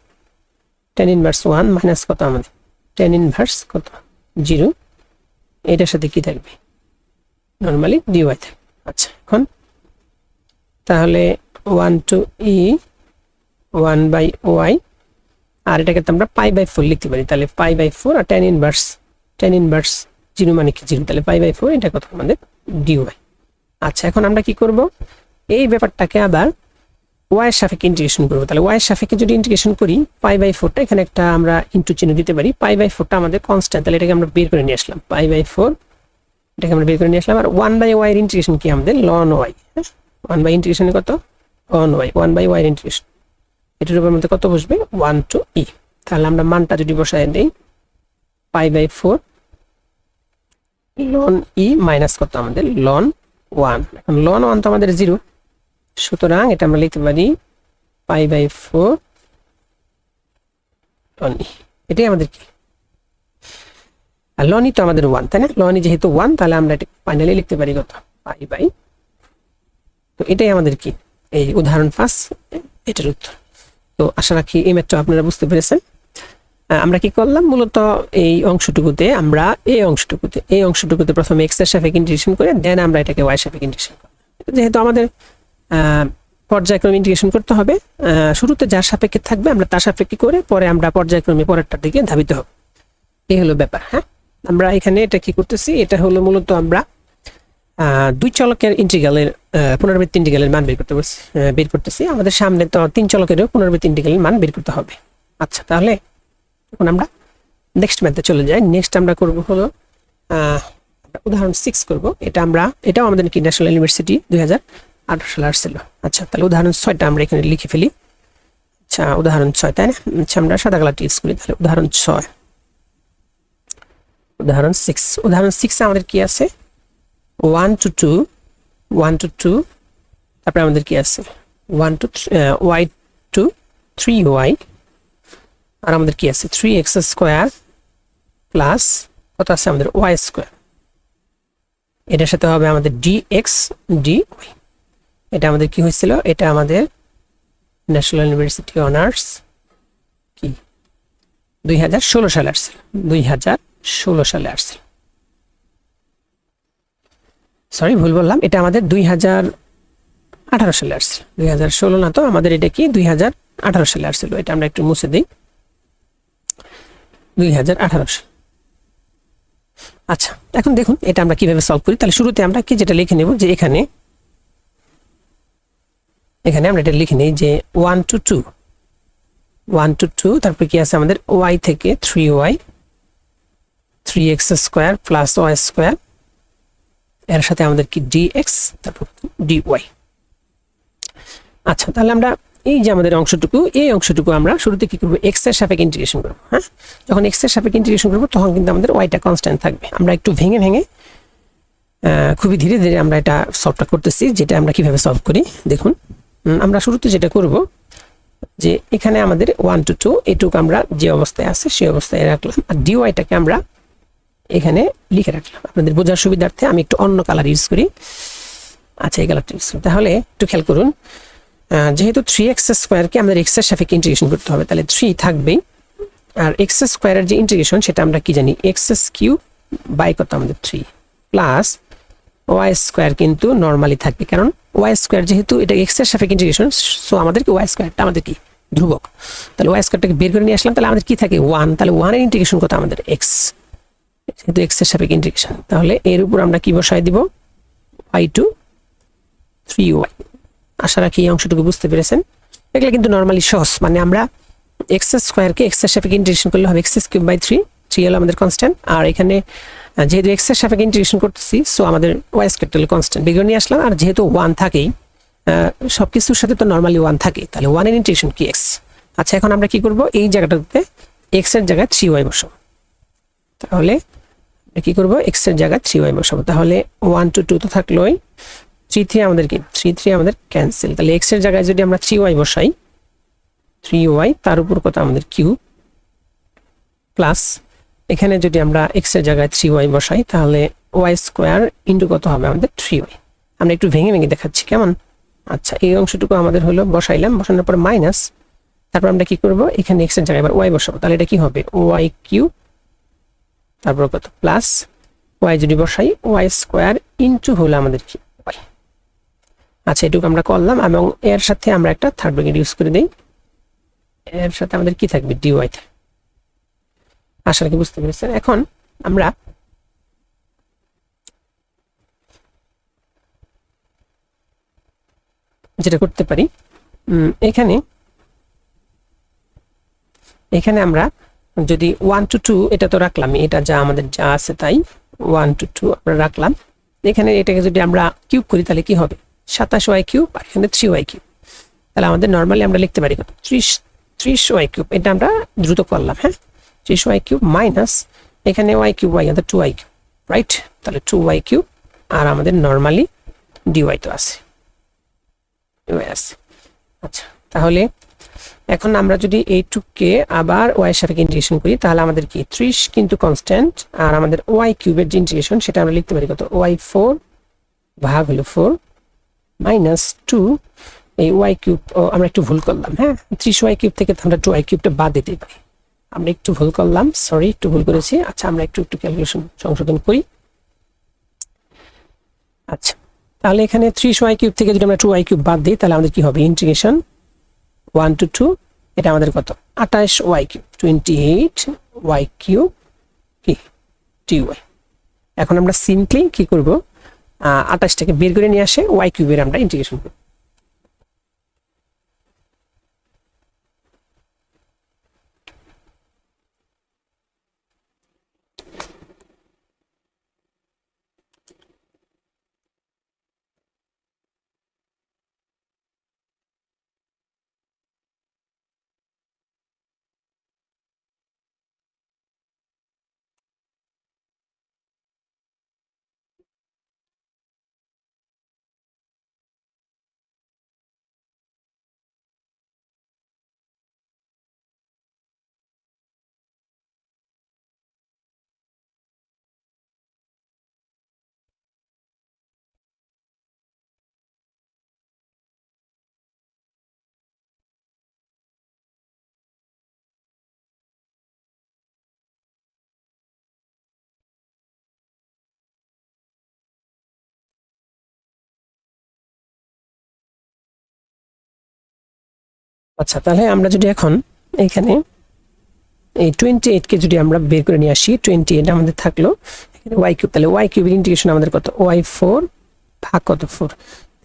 tan ইনভার্স 1 মাইনাস কত আমাদের tan ইনভার্স কত 0 এটার সাথে কি থাকবে নরমালি dy থাকবে। আচ্ছা এখন তাহলে 1 to e 1 বাই y আর এটাকে তো আমরা পাই বাই 4 লিখতে পারি তাহলে পাই বাই 4 আর tan ইনভার্স 0 মানে কি 0 তাহলে পাই বাই 4 এটা কত আমাদের dy। আচ্ছা এখন আমরা কি করব এই ব্যাপারটাকে আবার y এর সাপেক্ষে ইন্টিগ্রেশন করব। তাহলে y এর সাপেক্ষে যদি ইন্টিগ্রেশন করি পাই বাই 4টা এখানে একটা আমরা ইনটু চিহ্ন দিতে পারি পাই বাই 4টা আমাদের কনস্ট্যান্ট তাহলে এটাকে আমরা বের করে নিয়ে আসলাম পাই বাই 4 এটাকে আমরা বের করে নিয়ে আসলাম আর 1 বাই y এর ইন্টিগ্রেশন কি আমাদের ln y 1 বাই ইন্টিগ্রেশনে কত ln y 1 বাই y এর ইন্টিগ্রেশন এটার উপর মধ্যে কত বসবে 1 to e তাহলে আমরা মানটা যদি বসায় দেই pi by 4 ln e minus কত আমাদের ln 1 এখন ln 1 তো আমাদের 0 সুতরাং এটা আমরা লিখতে পারি পাই বাই 4 ln e এটাই আমাদের কি আর ln e তো আমাদের 1 তাই না ln e যেহেতু 1 তাহলে আমরা এটা ফাইনালি লিখতে পারি কত পাই বাই। তো এটাই আমাদের কি এই উদাহরণ 5 এটার উত্তর। তো আশা রাখি এই ম্যাথটা আপনারা বুঝতে পেরেছেন। আমরা কি করলাম মূলত এই অংশটুকুতে আমরা এই অংশটুকুতে প্রথমে x এর সাপেক্ষে ইন্টিগ্রেশন করে দেন আমরা এটাকে y এর সাপেক্ষে ইন্টিগ্রেশন করব। যেহেতু আমাদের পর্যায়ক্রমে ইন্টিগ্রেশন করতে হবে শুরুতে যার সাপেক্ষে থাকবে আমরা তার সাপেক্ষে করে পরে আমরা পর্যায়ক্রমে পরেরটার দিকে ধাবিত হব এই হলো ব্যাপার। হ্যাঁ আমরা এখানে এটা কি করতেছি এটা হলো মূলত আমরা দুই চলকের ইন্টিগ্রালের পুনরাবৃত্তি ইন্টিগ্রালের মান বের করতেছি। আমাদের সামনে তো তিন চলকেরও পুনরাবৃত্তি ইন্টিগ্রালের মান বের করতে হবে। আচ্ছা, তাহলে এখন আমরা নেক্সট ম্যাথে চলে যাই। নেক্সট আমরা করব হলো উদাহরণ 6 করব। এটাও আমাদের কি ন্যাশনাল ইউনিভার্সিটি 2018 সালে আসছিল। আচ্ছা, তাহলে উদাহরণ 6টা আমরা এখানে লিখে ফেলি। আচ্ছা, উদাহরণ 6, তাই না? আচ্ছা, আমরা সাদা কালারটি ইউজ করি। তাহলে উদাহরণ 6, উদাহরণ 6, উদাহরণ 6 আমাদের কি আছে? 1 to 2, তারপরে আমাদের কি আছে 1 to y to 3y, আর আমাদের কি আছে 3x স্কয়ার প্লাস কত আছে আমাদের y স্কয়ার। এটার সাথে হবে আমাদের dx dy। এটা আমাদের কি হয়েছিল? এটা আমাদের ন্যাশনাল ইউনিভার্সিটি অনার্স কি 2016 সালে আসছিল। 2016 সালে আসছিল। সরি, ভুল বললাম। এটা আমাদের 2018 সালে আসছিল। 2016 না তো, আমাদের এটা কি 2018 সালে আসছিল। এটা আমরা একটু মুছে দিই, 2018 সাল। আচ্ছা, এখন দেখুন এটা আমরা কিভাবে সলভ করি। তাহলে শুরুতে আমরা কি যেটা লিখে নেব যে এখানে আমরা এটা লিখে নেই যে 1 to 2, তারপর কি আছে আমাদের y থেকে 3y, 3x square plus y square, এর সাথে আমাদের কি dx, তারপর dy। আচ্ছা, তাহলে আমরা এই যে আমাদের এই অংশটুকু আমরা শুরুতে কি করব? x এর সাপেক্ষে ইন্টিগ্রেশন করব। হ্যাঁ, যখন x এর সাপেক্ষে ইন্টিগ্রেশন করব তখন কিন্তু আমাদের yটা কনস্ট্যান্ট থাকবে। আমরা একটু ভেঙে খুবই ধীরে ধীরে আমরা এটা সলভটা করতেছি। যেটা আমরা কিভাবে সলভ করি দেখুন। আমরা শুরুতে যেটা করব যে এখানে আমাদের 1 to 2 এটুকু আমরা যে অবস্থায় আছে সেই অবস্থায় রাখলাম, আর dyটাকে আমরা এখানে লিখে রাখলাম। আপনাদের বোঝার সুবিধার্থে আমি একটু অন্য কালার ইউজ করি। আচ্ছা, এই কালারটা ইউজ করি। তাহলে একটু খেয়াল করুন, যেহেতু 3x স্কয়ারকে আমাদের x এর সাপেক্ষে ইন্টিগ্রেশন করতে হবে, তাহলে 3 থাকবেই। আর x স্কয়ারের যে ইন্টিগ্রেশন সেটা আমরা কি জানি? x কিউব বাই কত আমাদের 3 প্লাস y স্কয়ার কিন্তু নরমালি থাকবে, কারণ y স্কয়ার যেহেতু এটা x এর সাপেক্ষে ইন্টিগ্রেশন, সো আমাদের কি y স্কয়ারটা আমাদের কি ধ্রুবক। তাহলে y স্কয়ারটাকে বের করে নিয়ে আসলাম। তাহলে আমাদের কি থাকে 1, তাহলে 1 এর ইন্টিগ্রেশন কত আমাদের x, যেহেতু x এর সাপেক্ষে ইন্টিগ্রেশন। তাহলে এর উপর আমরা কি বসাই দিব? y to 3y। আশা রাখি এই অংশটুকু বুঝতে পেরেছেন। এগুলো কিন্তু নরমালি সহজ, মানে আমরা x স্কয়ারকে x এর সাপেক্ষে ইন্টিগ্রেশন করলে হবে x কিউব বাই 3 হলো আমাদের কনস্ট্যান্ট। আর এখানে যেহেতু x এর সাপেক্ষে ইন্টিগ্রেশন করতেছি, সো আমাদের y স্কয়ারটা হলো কনস্ট্যান্ট, বের করে নিয়ে আসলাম। আর যেহেতু 1 থাকেই, সবকিছুর সাথে তো নরমালি 1 থাকে, তাহলে 1 এর ইন্টিগ্রেশন কি x। আচ্ছা, এখন আমরা কি করব? এই জায়গাটাতে x এর জায়গায় 3y বসাবো। তাহলে কি করব? x এর জায়গায় 3y বসাবো। তাহলে 1 to 2 তো থাকলোই, 3 আমাদের কি 3 আমাদের ক্যান্সেল। তাহলে x এর জায়গায় যদি আমরা 3y বসাই, 3y তার উপর কত আমাদের কিউব প্লাস এখানে যদি আমরা x এর জায়গায় 3y বসাই, তাহলে y স্কয়ার ইনটু কত হবে আমাদের 3y। আমরা একটু ভেঙে দেখাচ্ছি কেমন। আচ্ছা, এই অংশটুকু আমাদের হলো বসাইলাম, বসানোর পর মাইনাস, তারপর আমরা কি করব? এখানে x এর জায়গায় আবার y বসাবো। তাহলে এটা কি হবে? y কিউব, তারপর কত প্লাস y যদি বসাই y স্কয়ার ইনটু হলো আমাদের কি y। আচ্ছা, এটুকু আমরা করলাম, এবং এর সাথে আমরা একটা থার্ড ব্র্যাকেট ইউজ করে দেই। এর সাথে আমাদের কি থাকবে? dy। আশা রাখি বুঝতে পেরেছেন। এখন আমরা যেটা করতে পারি, এখানে আমরা যদি 1 to 2 এটা তো রাখলাম, এটা যা আমাদের যা আছে তাই 1 to 2 আমরা রাখলাম। এখানে এটাকে যদি আমরা কিউব করি তাহলে কি হবে? 27y কিউব, আর এখানে 3y কিউব। তাহলে আমাদের নরমালি আমরা লিখতে পারি কত? 30y cube. এটা আমরা দ্রুত করলাম। হ্যাঁ, 30y কিউব মাইনাস এখানে y কিউব, y আমাদের 2y কিউব, রাইট? তাহলে 2y কিউব, আর আমাদের নরমালি dy তো আছে, আচ্ছা, তাহলে এখন আমরা যদি এইটুকে আবার y এর সাপেক্ষে ইন্টিগ্রেশন করি, তাহলে আমাদের কি 30 কিন্তু কনস্ট্যান্ট, আর আমাদের y কিউবের যে ইন্টিগ্রেশন সেটা আমরা লিখতে পারি কত? y4 ভাগ হলো 4 মাইনাস 2 এই y কিউব। আমরা একটু ভুল করলাম। হ্যাঁ, 30y কিউব থেকে আমরা 2y কিউবটা বাদ দিতে পারি। আমরা একটু ভুল করলাম, সরি, একটু ভুল করেছি। আচ্ছা, আমরা একটু ক্যালকুলেশন সংশোধন করি। আচ্ছা, তাহলে এখানে 30y কিউব থেকে যদি আমরা 2y কিউব বাদ দিই, তাহলে আমাদের কি হবে? ইন্টিগ্রেশন 1 to 2, এটা আমাদের কত? 28y কিউব, 28y কিউব কি dy। এখন আমরা সিম্পলি কি করব? 28টাকে বের করে নিয়ে আসে ওয়াই কিউবের আমরা ইন্টিগ্রেশন করব। আচ্ছা, তাহলে আমরা যদি এখন এখানে এই 28কে যদি আমরা বের করে নিয়ে আসি, 28 আমাদের থাকলো এখানে ওয়াই কিউব, তাহলে ওয়াই কিউবের ইন্টিগ্রেশন আমাদের কত, ওয়াই 4 ভাগ কত 4,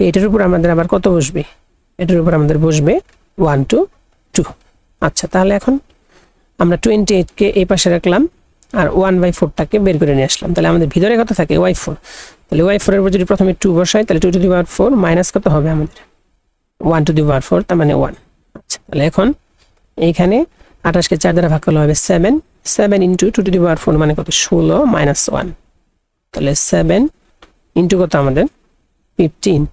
এটার উপর আমাদের আবার কত বসবে, এটার উপর আমাদের বসবে 1 2 2। আচ্ছা, তাহলে এখন আমরা 28কে এই পাশে রাখলাম আর 1/4টাকে বের করে নিয়ে আসলাম, তাহলে আমাদের ভিতরে কত থাকে ওয়াই 4, তাহলে ওয়াই 4 এর উপর যদি প্রথমে 2 বসাই তাহলে 2 টু দি পাওয়ার 4 মাইনাস কত হবে আমাদের 1 টু দি পাওয়ার 4, তার মানে 1। আচ্ছা, তাহলে এখন এইখানে 28কে 4 দ্বারা ভাগ করলে হবে 7, 7 ইন্টু 2 টু দি পাওয়ার 4 মানে কত 16 মাইনাস 1, তাহলে 7 ইন্টু কত আমাদের 15,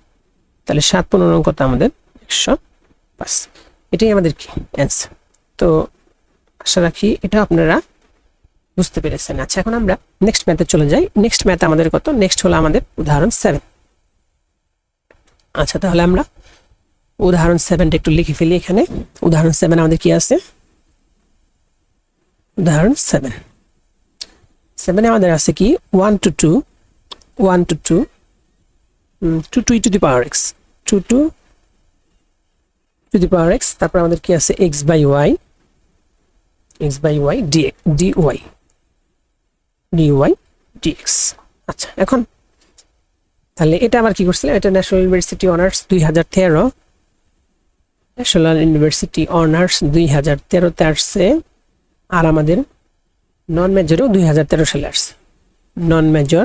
তাহলে 7 15 কত আমাদের 105। এটাই আমাদের কি অ্যান্সার। তো আশা রাখি এটা আপনারা বুঝতে পেরেছেন। আচ্ছা, এখন আমরা নেক্সট ম্যাথে চলে যাই। নেক্সট ম্যাথ আমাদের কত, নেক্সট হলো আমাদের উদাহরণ 7। আচ্ছা, তাহলে আমরা উদাহরণ 7টা একটু লিখে ফেলি এখানে। উদাহরণ 7 আমাদের কি আছে, উদাহরণ 7 আমাদের আছে কি 1 to 2 2 to the power x, 2 to the power x, তারপর আমাদের কি আছে x by y dy dx। আচ্ছা, এখন তাহলে এটা আবার কি করছিলাম, এটা national university honours 2013, national university honours 2013-তে আসছে, আর আমাদের নন মেজরও 2013 সালে আসছে, নন মেজর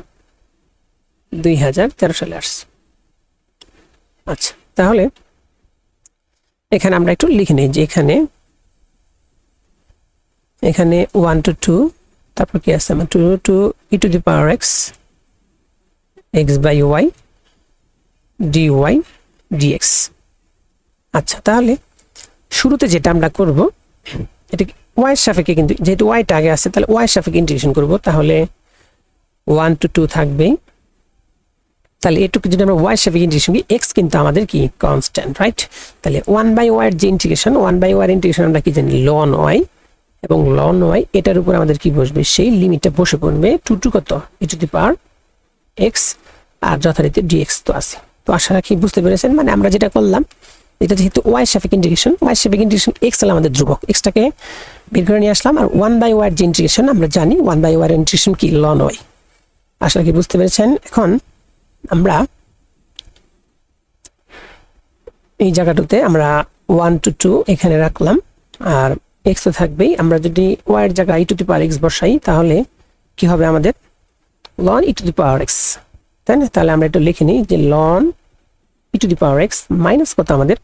2013 সালে আসছে। আচ্ছা, তাহলে এখানে আমরা একটু লিখে নিই যে এখানে 1 to 2, তারপর কি আছে আমার 2 to e to the power x by y dy dx। আচ্ছা, তাহলে শুরুতে যেটা আমরা করব, এটা y এর সাপেক্ষে, কিন্তু যেহেতু y টা আগে আছে তাহলে y এর সাপেক্ষে ইন্টিগ্রেশন করব, তাহলে 1 to 2 থাকবে, তাহলে এটুকু যদি আমরা y এর সাপেক্ষে ইন্টিগ্রেশন করি, x কিন্তু আমাদের কি কনস্ট্যান্ট, রাইট? তাহলে 1/y এর যে ইন্টিগ্রেশন, 1/y এর ইন্টিগ্রেশন আমরা কি জানি ln y, এবং ln y এটার উপর আমাদের কি বসবে, সেই লিমিটটা বসে পড়বে 2 to কত e to the power x, আর যথারীতি dx তো আছে। তো আশা রাখি বুঝতে পেরেছেন। মানে আমরা যেটা করলাম, এটা যেহেতু y এর সাপেক্ষে ইন্টিগ্রেশন, y এর সাপেক্ষে ইন্টিগ্রেশন x হলো আমাদের ধ্রুবক, x টাকে বের করে নিয়ে আসলাম, আর 1/y এর যে ইন্টিগ্রেশন আমরা জানি 1/y এর ইন্টিগ্রেশন কি ln y। আশা রাখি বুঝতে পেরেছেন। এখন আমরা এই জায়গাটাতে আমরা 1 to 2 এখানে রাখলাম, আর x তো থাকবেই। আমরা যদি y এর জায়গায় e to the power x বসাই তাহলে কি হবে আমাদের ln e to the power x, তাই না? তাহলে আমরা এটা লিখে নিই যে ln e to the power x minus কত আমাদের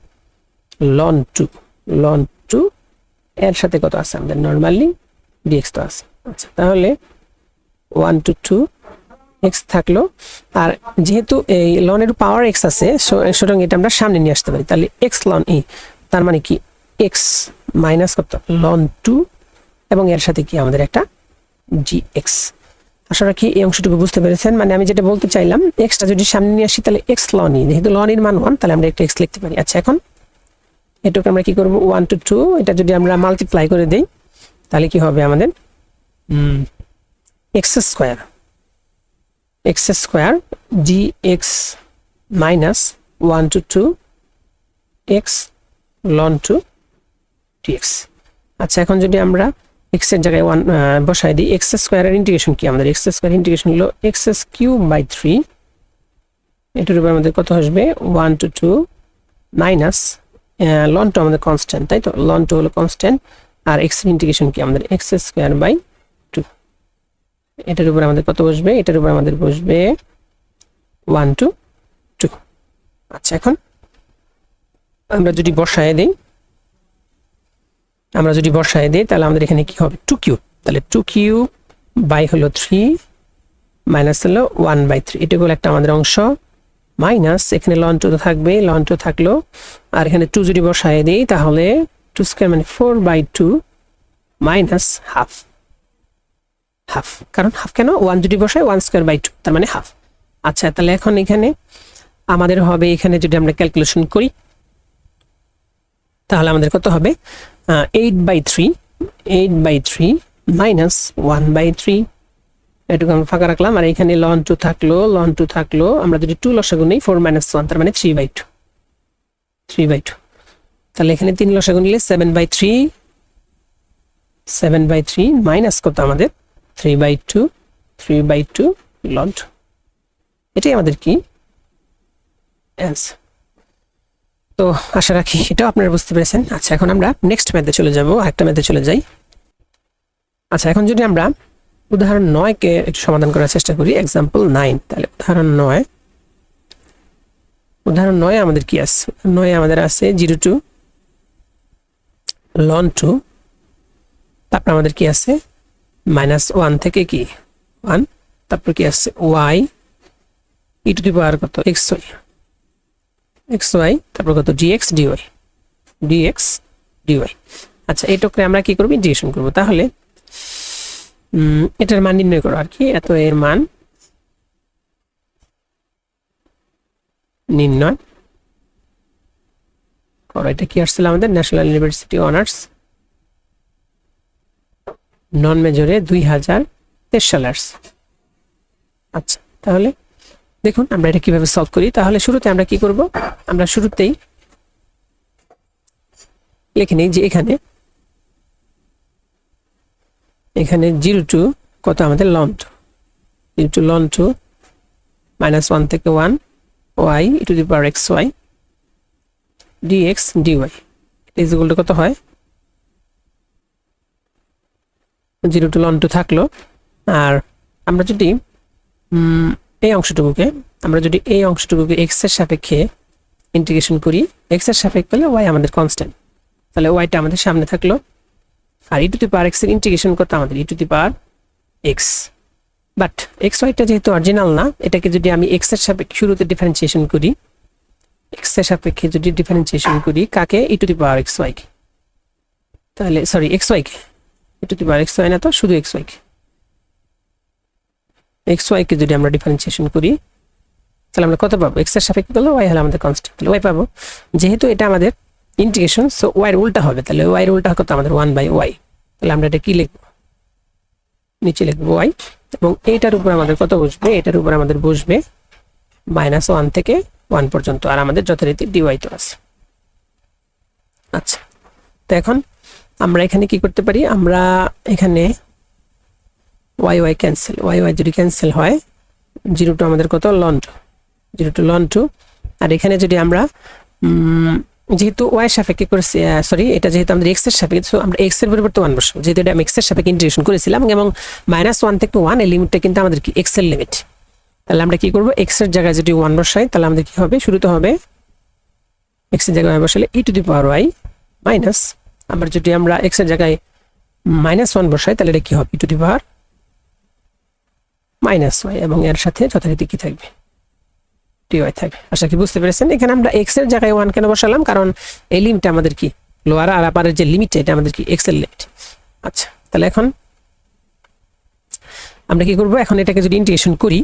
ln 2 এর সাথে কত আছে আমাদের নরমালি dx তো আছে। আচ্ছা, তাহলে 1 to 2 x থাকলো, আর যেহেতু এই ln এর পাওয়ার x আছে সুতরাং এটা আমরা সামনে নিয়ে আসতে পারি, তাহলে x ln e, তার মানে কি x মাইনাস কত ln 2, এবং এর সাথে কি আমাদের একটা dx। আশা রাখি এই অংশটুকু বুঝতে পেরেছেন। মানে আমি যেটা বলতে চাইলাম, এক্সটা যদি সামনে নিয়ে আসি তাহলে x ln e, যেহেতু ln এর মান 1 তাহলে আমরা একটা x লিখতে পারি। আচ্ছা, এখন এটুকু আমরা কি করব, 1 to 2 এটা যদি আমরা মাল্টিপ্লাই করে দেই তাহলে কি হবে আমাদের x square dx minus 1 to 2 x ln 2 dx। আচ্ছা, এখন যদি আমরা x এর জায়গায় 1 বসাই দিই, x স্কয়ারের ইন্টিগ্রেশন কি আমাদের, x স্কয়ার ইন্টিগ্রেশন হলো x³ by 3 এটার উপর আমাদের কত আসবে 1 to 2 মাইনাস লন টু আমাদের কনস্ট্যান্ট, তাই তো লন টু হলো কনস্ট্যান্ট আর এক্স এর ইন্টিগ্রেশন কি আমাদের এক্স স্কয়ার বাই 2। এটার উপর আমাদের কত বসবে, এটার উপর আমাদের বসবে 1 to 2। আচ্ছা এখন আমরা যদি বসায় দেই তাহলে আমাদের এখানে কি হবে 2 কিউব, তাহলে 2 কিউব বাই হলো 3 মাইনাস হলো 1/3, এটা হলো একটা আমাদের অংশ মাইনাস এখানে লন টু থাকবে, লন টু থাকলো আর এখানে 2 যদি বসায় দেই তাহলে 2 স্কয়ার মানে 4/2 মাইনাস হাফ, কারণ হাফ কেন 1 যদি বসায় 1 স্কয়ার বাই 2 তার মানে হাফ। আচ্ছা তাহলে এখন এখানে আমাদের হবে, এখানে যদি আমরা ক্যালকুলেশন করি তাহলে আমাদের কত হবে 8/3 মাইনাস 1/3, এটুকু আমরা ফাঁকা রাখলাম আর এখানে লন টু থাকলো আমরা যদি 2 লসাগু নেই 4 - 1 তার মানে 3/2, তাহলে এখানে 3 লসাগু নিলে 7/3 মাইনাস কত আমাদের 3/2 লন টু, এটাই আমাদের কি অ্যান্সার। তো আশা রাখি এটাও আপনারা বুঝতে পেরেছেন। আচ্ছা এখন আমরা নেক্সট ম্যাথে চলে যাব, আরেকটা ম্যাথে চলে যাই। আচ্ছা এখন যদি আমরা উদাহরণ 9 কে একটু সমাধান করার চেষ্টা করি, एग्जांपल 9, তাহলে উদাহরণ 9 আমাদের কি আছে, 9 আমাদের আছে 0 to ln 2, তারপর আমাদের কি আছে -1 থেকে কি 1, তারপর কি আছে y e to the power কত xy, তারপর কত dx dy। আচ্ছা এইটাকে আমরা কি করব ইন্টিগ্রেশন করব, তাহলে এটার মান নির্ণয় করো আর কি, এত এর মান নির্ণয় করো। এটা কি আসছিল আমাদের ন্যাশনাল ইউনিভার্সিটি অনার্স নন মেজরে 2023 সালে আসছে। আচ্ছা তাহলে দেখুন আমরা এটা কিভাবে সলভ করি। তাহলে শুরুতে আমরা কি করব, আমরা শুরুতেই লিখে নেই যে এখানে 0 to কত আমাদের ln 2 -1 থেকে 1 y e to the power xy dx dy is equal to কত হয় 0 to ln 2 থাকলো। আর আমরা যদি এই অংশটুকুকে x এর সাপেক্ষে ইন্টিগ্রেশন করি, x এর সাপেক্ষে হলে y আমাদের কনস্ট্যান্ট, তাহলে y টা আমাদের সামনে থাকলো আর e to the power x এর ইন্টিগ্রেশন করতে আমাদের e to the power x, but xy টা যেহেতু অরিজিনাল না, এটাকে যদি আমি x এর সাপেক্ষে শুরুতে ডিফারেন্সিয়েশন করি, x এর সাপেক্ষে যদি ডিফারেন্সিয়েশন করি কাকে e to the power xy কে, তাহলে sorry xy K e to the power xy না তো শুধু xy কে যদি আমরা ডিফারেন্সিয়েশন করি তাহলে আমরা কত পাবো, x এর সাপেক্ষে হলো y হলো আমাদের কনস্ট্যান্ট, তাহলে y পাবো। যেহেতু এটা আমাদের ইন্টিগ্রেশন সো y এর উল্টা হবে, তাহলে y এর উল্টা কত আমাদের 1/y, তাহলে আমরা এটা কি লিখব, নিচে লিখব y এবং এটার উপর আমাদের কত বসবে, এটার উপর আমাদের বসবে -1 থেকে 1 পর্যন্ত আর আমাদের যথারীতি dy তো আছে। আচ্ছা তো এখন আমরা এখানে কি করতে পারি, আমরা এখানে y ক্যান্সেল, y যদি ক্যান্সেল হয় 0 to আমাদের কত ln 2 আর এখানে যদি আমরা যেহেতু y এর সাপেক্ষে করেছি সরি এটা যেহেতু আমাদের x এর সাপেক্ষে, সো আমরা x এর পরিবর্তে 1 বসাবো, যেহেতু এটা আমি x এর সাপেক্ষে ইন্টিগ্রেশন করেছিলাম এবং -1 থেকে 1 এই লিমিটটা কিন্তু আমাদের কি x এর লিমিট, তাহলে আমরা কি করব x এর জায়গায় যদি 1 বসাই তাহলে আমাদের কি হবে, শুরুতে হবে x এর জায়গায় বসালে e to the power y minus, আবার যদি আমরা x এর জায়গায় -1 বসাই তাহলে এটা কি হবে e to the power -y এবং এর সাথে যথারীতি কি থাকবে dy থাকবে। আশা কি বুঝতে পেরেছেন। এখানে আমরা x এর জায়গায় 1 কেন বসালাম, কারণ এই লিমিট আমাদের কি লোয়ার আর আপারের যে লিমিট এটা আমাদের কি x এর লিমিট। আচ্ছা তাহলে এখন আমরা কি করব, এখন এটাকে যদি ইন্টিগ্রেশন করি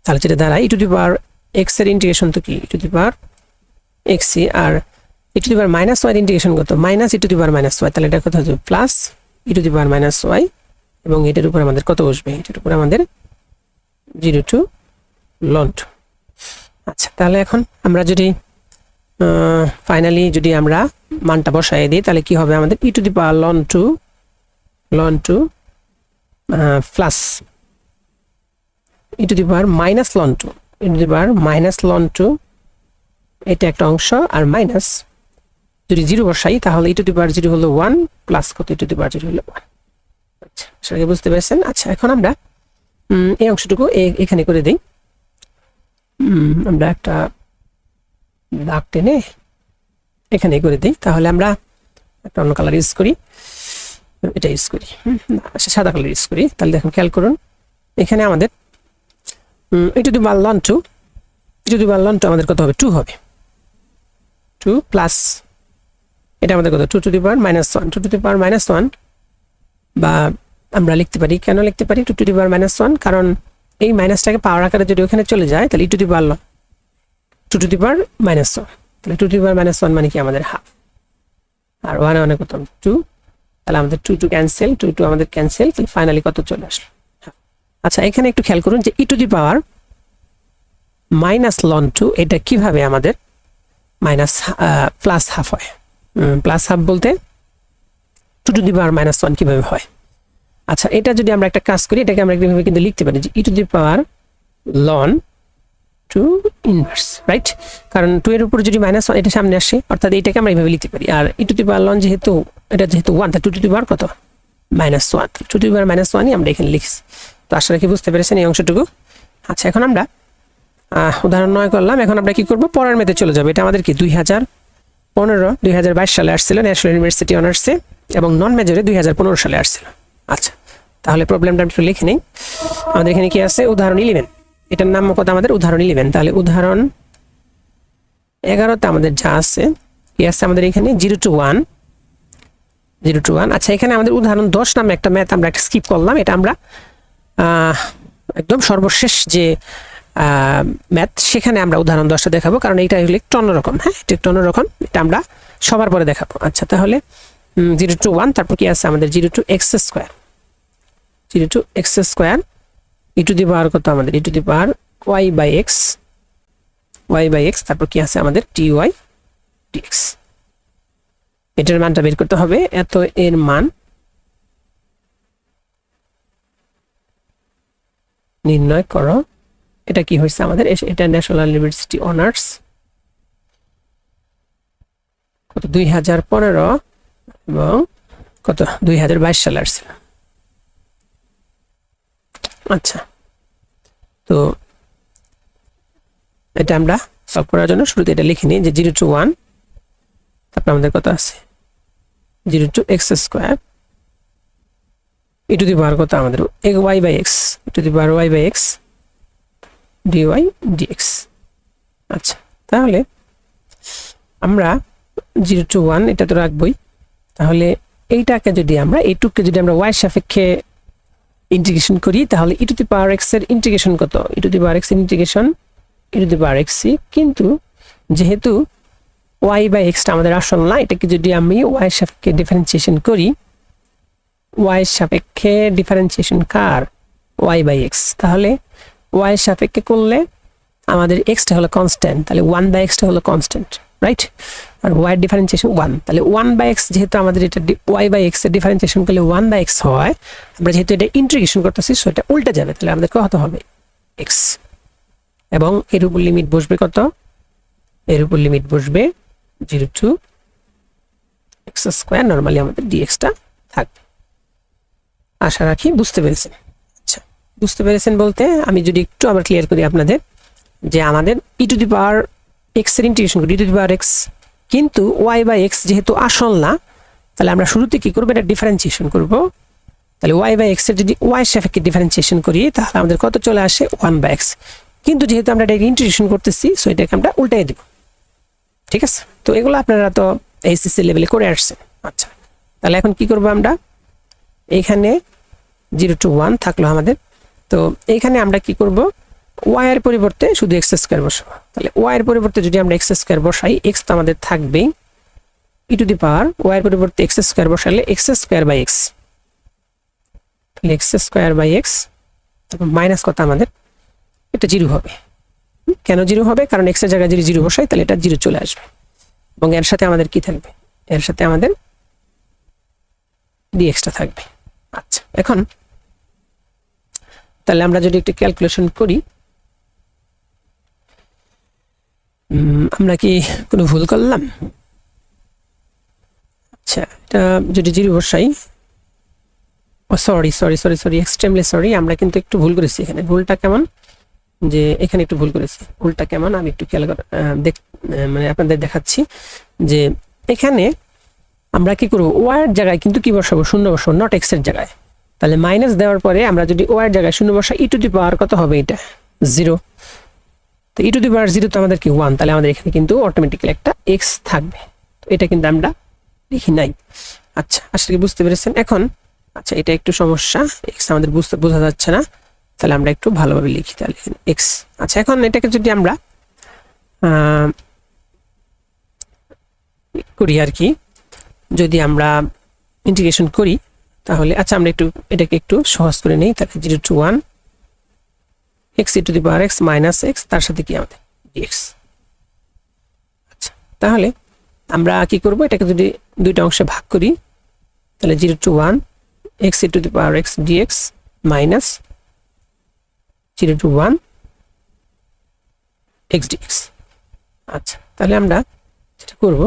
তাহলে যেটা দাঁড়ায় e to the power x এর ইন্টিগ্রেশন তো কি e to the power x আর e to the power -y এর ইন্টিগ্রেশন কত -e to the power -y, তাহলে এটা কত হবে plus e to the power -y এবং এটার উপর আমাদের কত বসবে, এটার উপর আমাদের 0 to ln 2। আচ্ছা তাহলে এখন আমরা যদি ফাইনালি যদি আমরা মানটা বসাই দিই তাহলে কি হবে আমাদের e to the power ln 2 plus e to the power -ln 2 e to the power minus loan 2 এটা একটা অংশ, আর মাইনাস যদি 0 বসাই তাহলে e টু দি পাওয়ার 0 হলো 1 প্লাস কত e টু দি পাওয়ার 0 হলো 1। আচ্ছা, সেটাকে বুঝতে পেরেছেন? আচ্ছা, এখন আমরা এই অংশটুকু এখানে করে দেই। আমরা একটা দাগ টেনে এখানে করে দিই, তাহলে আমরা একটা অন্য কালার ইউজ করি, এটা ইউজ করি, সাদা কালার ইউজ করি। তাহলে দেখুন, খেয়াল করুন, এখানে আমাদের e to the power ln 2, e to the power ln 2 আমাদের কত হবে? 2 হবে। 2 প্লাস এটা আমাদের কত? 2 to the power -1, 2 to the power -1, বা আমরা লিখতে পারি, কেন লিখতে পারি 2 টু দি পাওয়ার -1? কারণ এই মাইনাসটাকে পাওয়ার আকারে যদি ওখানে চলে যায় তাহলে e to the power 2 to the power -1, তাহলে 2 টু দি পাওয়ার -1 মানে কি আমাদের হাফ, আর 1 1 কত? 2, তাহলে আমাদের 2 2 ক্যান্সেল, 2 2 আমাদের ক্যান্সেল, তাহলে ফাইনালি কত চলে আসলো? আচ্ছা, এখানে একটু খেয়াল করুন যে e to the power -ln 2 এটা কিভাবে আমাদের মাইনাস প্লাস হাফ হয়? প্লাস হাফ বলতে 2 টু দি পাওয়ার -1 কিভাবে হয়? আচ্ছা, এটা যদি আমরা একটা কাজ করি, এটাকে আমরা কিভাবে কিন্তু লিখতে পারি যে e to the power ln 2 inverse, right? কারণ 2 এর উপর যদি -1 এটা সামনে আসে, অর্থাৎ এটাকে আমরা এইভাবে লিখতে পারি। আর e to the power ln যেহেতু 1, তাহলে 2 টু দি পাওয়ার কত? -1, 2 টু দি পাওয়ার -1ই আমরা এখানে লিখছি। তো আশা রাখি বুঝতে পেরেছেন এই অংশটুকু। আচ্ছা, এখন আমরা উদাহরণ 9 করলাম। এখন আমরা কি করব? পরের মেতে চলে যাব। এটা আমাদের কি 2022 সালে আসছিল ন্যাশনাল ইউনিভার্সিটি অনার্সে, এবং নন মেজরে 2015 সালে আসছিল। আচ্ছা, তাহলে প্রবলেমটা একটু লিখে নেই। আমাদের এখানে কি আছে? উদাহরণ 11, এটার নাম কত আমাদের? উদাহরণ 11। তাহলে উদাহরণ 11তে আমাদের যা আছে, কি আছে আমাদের এখানে? 0 to 1, 0 to 1। আচ্ছা, এখানে আমাদের উদাহরণ 10 নামে একটা ম্যাথ আমরা একটা স্কিপ করলাম। এটা আমরা একদম সর্বশেষ যে ম্যাথ, সেখানে আমরা উদাহরণ 10টা দেখাবো, কারণ এইটা হলো একটু অন্যরকম। হ্যাঁ, এটা একটু অন্যরকম, এটা আমরা সবার পরে দেখাবো। আচ্ছা, তাহলে 0 to 1, তারপর কি আছে আমাদের? 0 to x square, 0 to x square, e to the power কত আমাদের? e to the power y by x, তারপর কি আছে আমাদের? dy dx। এটার মানটা বের করতে হবে। এত এর মান নির্ণয় করো। এটা কি হয়েছে আমাদের? এটা ন্যাশনাল ইউনিভার্সিটি অনার্স, কত? 2015 এবং কত? 2022 সালে আসছিল। আচ্ছা, তো এটা আমরা সলভ করার জন্য শুরুতে এটা লিখে নিই যে 0 to 1, তারপর আমাদের কত আছে? 0 to x square, e to the power কত আমাদের? y by x, e to the power y by x dy dx। আচ্ছা, তাহলে আমরা 0 to 1 এটা তো রাখবই। তাহলে এইটাকে যদি আমরা, এইটুককে যদি আমরা y সাপেক্ষে ইন্টিগ্রেশন করি, তাহলে e to the power x এর ইন্টিগ্রেশন কত? e to the power x এর integration e to the power x, কিন্তু যেহেতু y বাই x টা আমাদের আসল না, এটাকে যদি আমি y সাপেক্ষে ডিফারেন্সিয়েশন করি, y সাপেক্ষে ডিফারেন্সিয়েশন কার? y বাই x, তাহলে y সাপেক্ষে করলে আমাদের x টা হলো কনস্ট্যান্ট, তাহলে 1 বাই x টা হলো কনস্ট্যান্ট, রাইট? আর y এর ডিফারেন্সিয়েশন 1, তাহলে 1 বাই x, যেহেতু আমাদের এটা y বাই x এর ডিফারেন্সিয়েশন করলে 1 বাই x হয়, আমরা যেহেতু এটা ইন্টিগ্রেশন করতেছি, সো এটা উল্টে যাবে, তাহলে আমাদের কত হবে? x, এবং এর উপর লিমিট বসবে কত? এর উপর লিমিট বসবে 0 to x স্কয়ার, নরমালি আমাদের dx টা থাকবে। আশা রাখি বুঝতে পেরেছেন। আচ্ছা, বুঝতে পেরেছেন বলতে আমি যদি একটু আবার ক্লিয়ার করি আপনাদের, যে আমাদের e to the power x এর ইন্টিগ্রেশন করি, e to the power x, কিন্তু y বাই x যেহেতু আসল না, তাহলে আমরা শুরুতে কি করব? এটা ডিফারেন্সিয়েশন করব। তাহলে y বাই x এর যদি y সাপেক্ষে ডিফারেন্সিয়েশন করি, তাহলে আমাদের কত চলে আসে? 1 বাই x, কিন্তু যেহেতু আমরা এটা ইন্টিগ্রেশন করতেছি, সো এটাকে আমরা উল্টাই দেব। ঠিক আছে? তো এগুলো আপনারা তো এইচএসসি লেভেলে করে আসছেন। আচ্ছা, তাহলে এখন কি করব? আমরা এইখানে 0 to 1 থাকলো আমাদের। তো এইখানে আমরা কি করব? y এর পরিবর্তে শুধু x স্কয়ার বসাবো। তাহলে y এর পরিবর্তে যদি আমরা x স্কয়ার বসাই, x তো আমাদের থাকবেই, e to the power y এর পরিবর্তে x স্কয়ার বসালে x স্কয়ার বাই x, তাহলে x স্কয়ার বাই x, তারপর মাইনাস কত আমাদের? এটা 0 হবে। কেন 0 হবে? কারণ x এর জায়গায় যদি 0 বসাই, তাহলে এটা 0 চলে আসবে, এবং এর সাথে আমাদের কি থাকবে? এর সাথে আমাদের dx টা থাকবে। আচ্ছা, এখন তাহলে আমরা যদি একটু ক্যালকুলেশন করি, আমরা কি কোনো ভুল করলাম? আচ্ছা, এটা যদি জিরো বসাই, oh sorry sorry sorry sorry extremely sorry, আমরা কিন্তু একটু ভুল করেছি এখানে। ভুলটা কেমন, যে এখানে একটু ভুল করেছি। ভুলটা কেমন আমি একটু খেয়াল করে মানে আপনাদের দেখাচ্ছি। যে এখানে আমরা কি করব, ওয়ার জায়গায় কিন্তু কি বসাবো, শূন্য বসাবো, নট এক্স এর জায়গায়। তাহলে মাইনাস দেওয়ার পরে আমরা যদি ওয়ার জায়গায় শূন্য বসাই, ই টু দি পাওয়ার কত হবে, এটা 0। তো ই টু দি পাওয়ার 0 তো আমাদের কি 1, তাহলে আমাদের এখানে কিন্তু অটোমেটিক্যালি একটা এক্স থাকবে। তো এটা কিন্তু আমরা লিখি নাই। আচ্ছা, আসলে কি বুঝতে পেরেছেন এখন? আচ্ছা, এটা একটু সমস্যা, এক্স আমাদের বোঝা যাচ্ছে না, তাহলে আমরা একটু ভালোভাবে লিখি। তাহলে এক্স। আচ্ছা, এখন এটাকে যদি আমরা করি আর কি, যদি আমরা ইন্টিগ্রেশন করি তাহলে, আচ্ছা আমরা একটু এটাকে একটু সহজ করে নেই। তাহলে 0 to 1 x e to the power x minus x, তার সাথে কি আমাদের dx। আচ্ছা, তাহলে আমরা কি করব, এটাকে যদি দুইটা অংশে ভাগ করি, তাহলে 0 to 1 x e to the power x dx minus 0 to 1 x dx। আচ্ছা, তাহলে আমরা যেটা করব,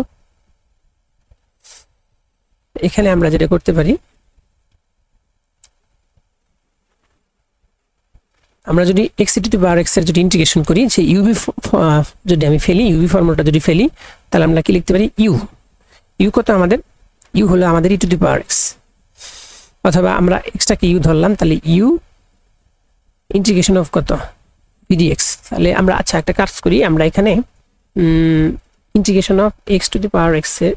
এখানে আমরা যেটা করতে পারি, আমরা যদি x e to the power x এর যদি ইন্টিগ্রেশন করি, যে ইউবি যদি আমি ফেলি, ইউবি ফর্মুলাটা যদি ফেলি, তাহলে আমরা কি লিখতে পারি, ইউ কত আমাদের, ইউ হলো আমাদের e to the power x, অথবা আমরা এক্সটাকে ইউ ধরলাম, তাহলে ইউ ইন্টিগ্রেশন অফ কত v dx। তাহলে আমরা আচ্ছা একটা কাজ করি, আমরা এখানে integration of x to the power x এর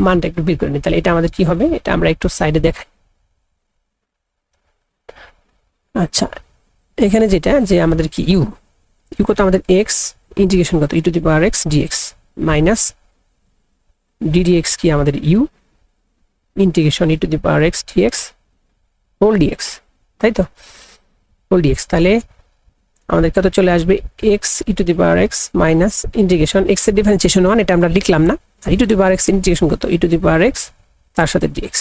মানটা একটু বের করে নিই। তাহলে এটা আমাদের কি হবে, এটা আমরা একটু সাইডে দেখাই। আচ্ছা, এখানে যেটা, যে আমাদের কি ইউ কত আমাদের x ইন্টিগ্রেশন কত e to the power x dx minus ddx কি আমাদের U integration e to the power x dx whole dx, তাই তো, হোল dx। তাহলে আমাদের কত চলে আসবে, x e to the power x minus integration x এর ডিফারেন্সিয়েশন 1, এটা আমরা লিখলাম না, আর e to the power x integration কত e to the power x তার সাথে dx।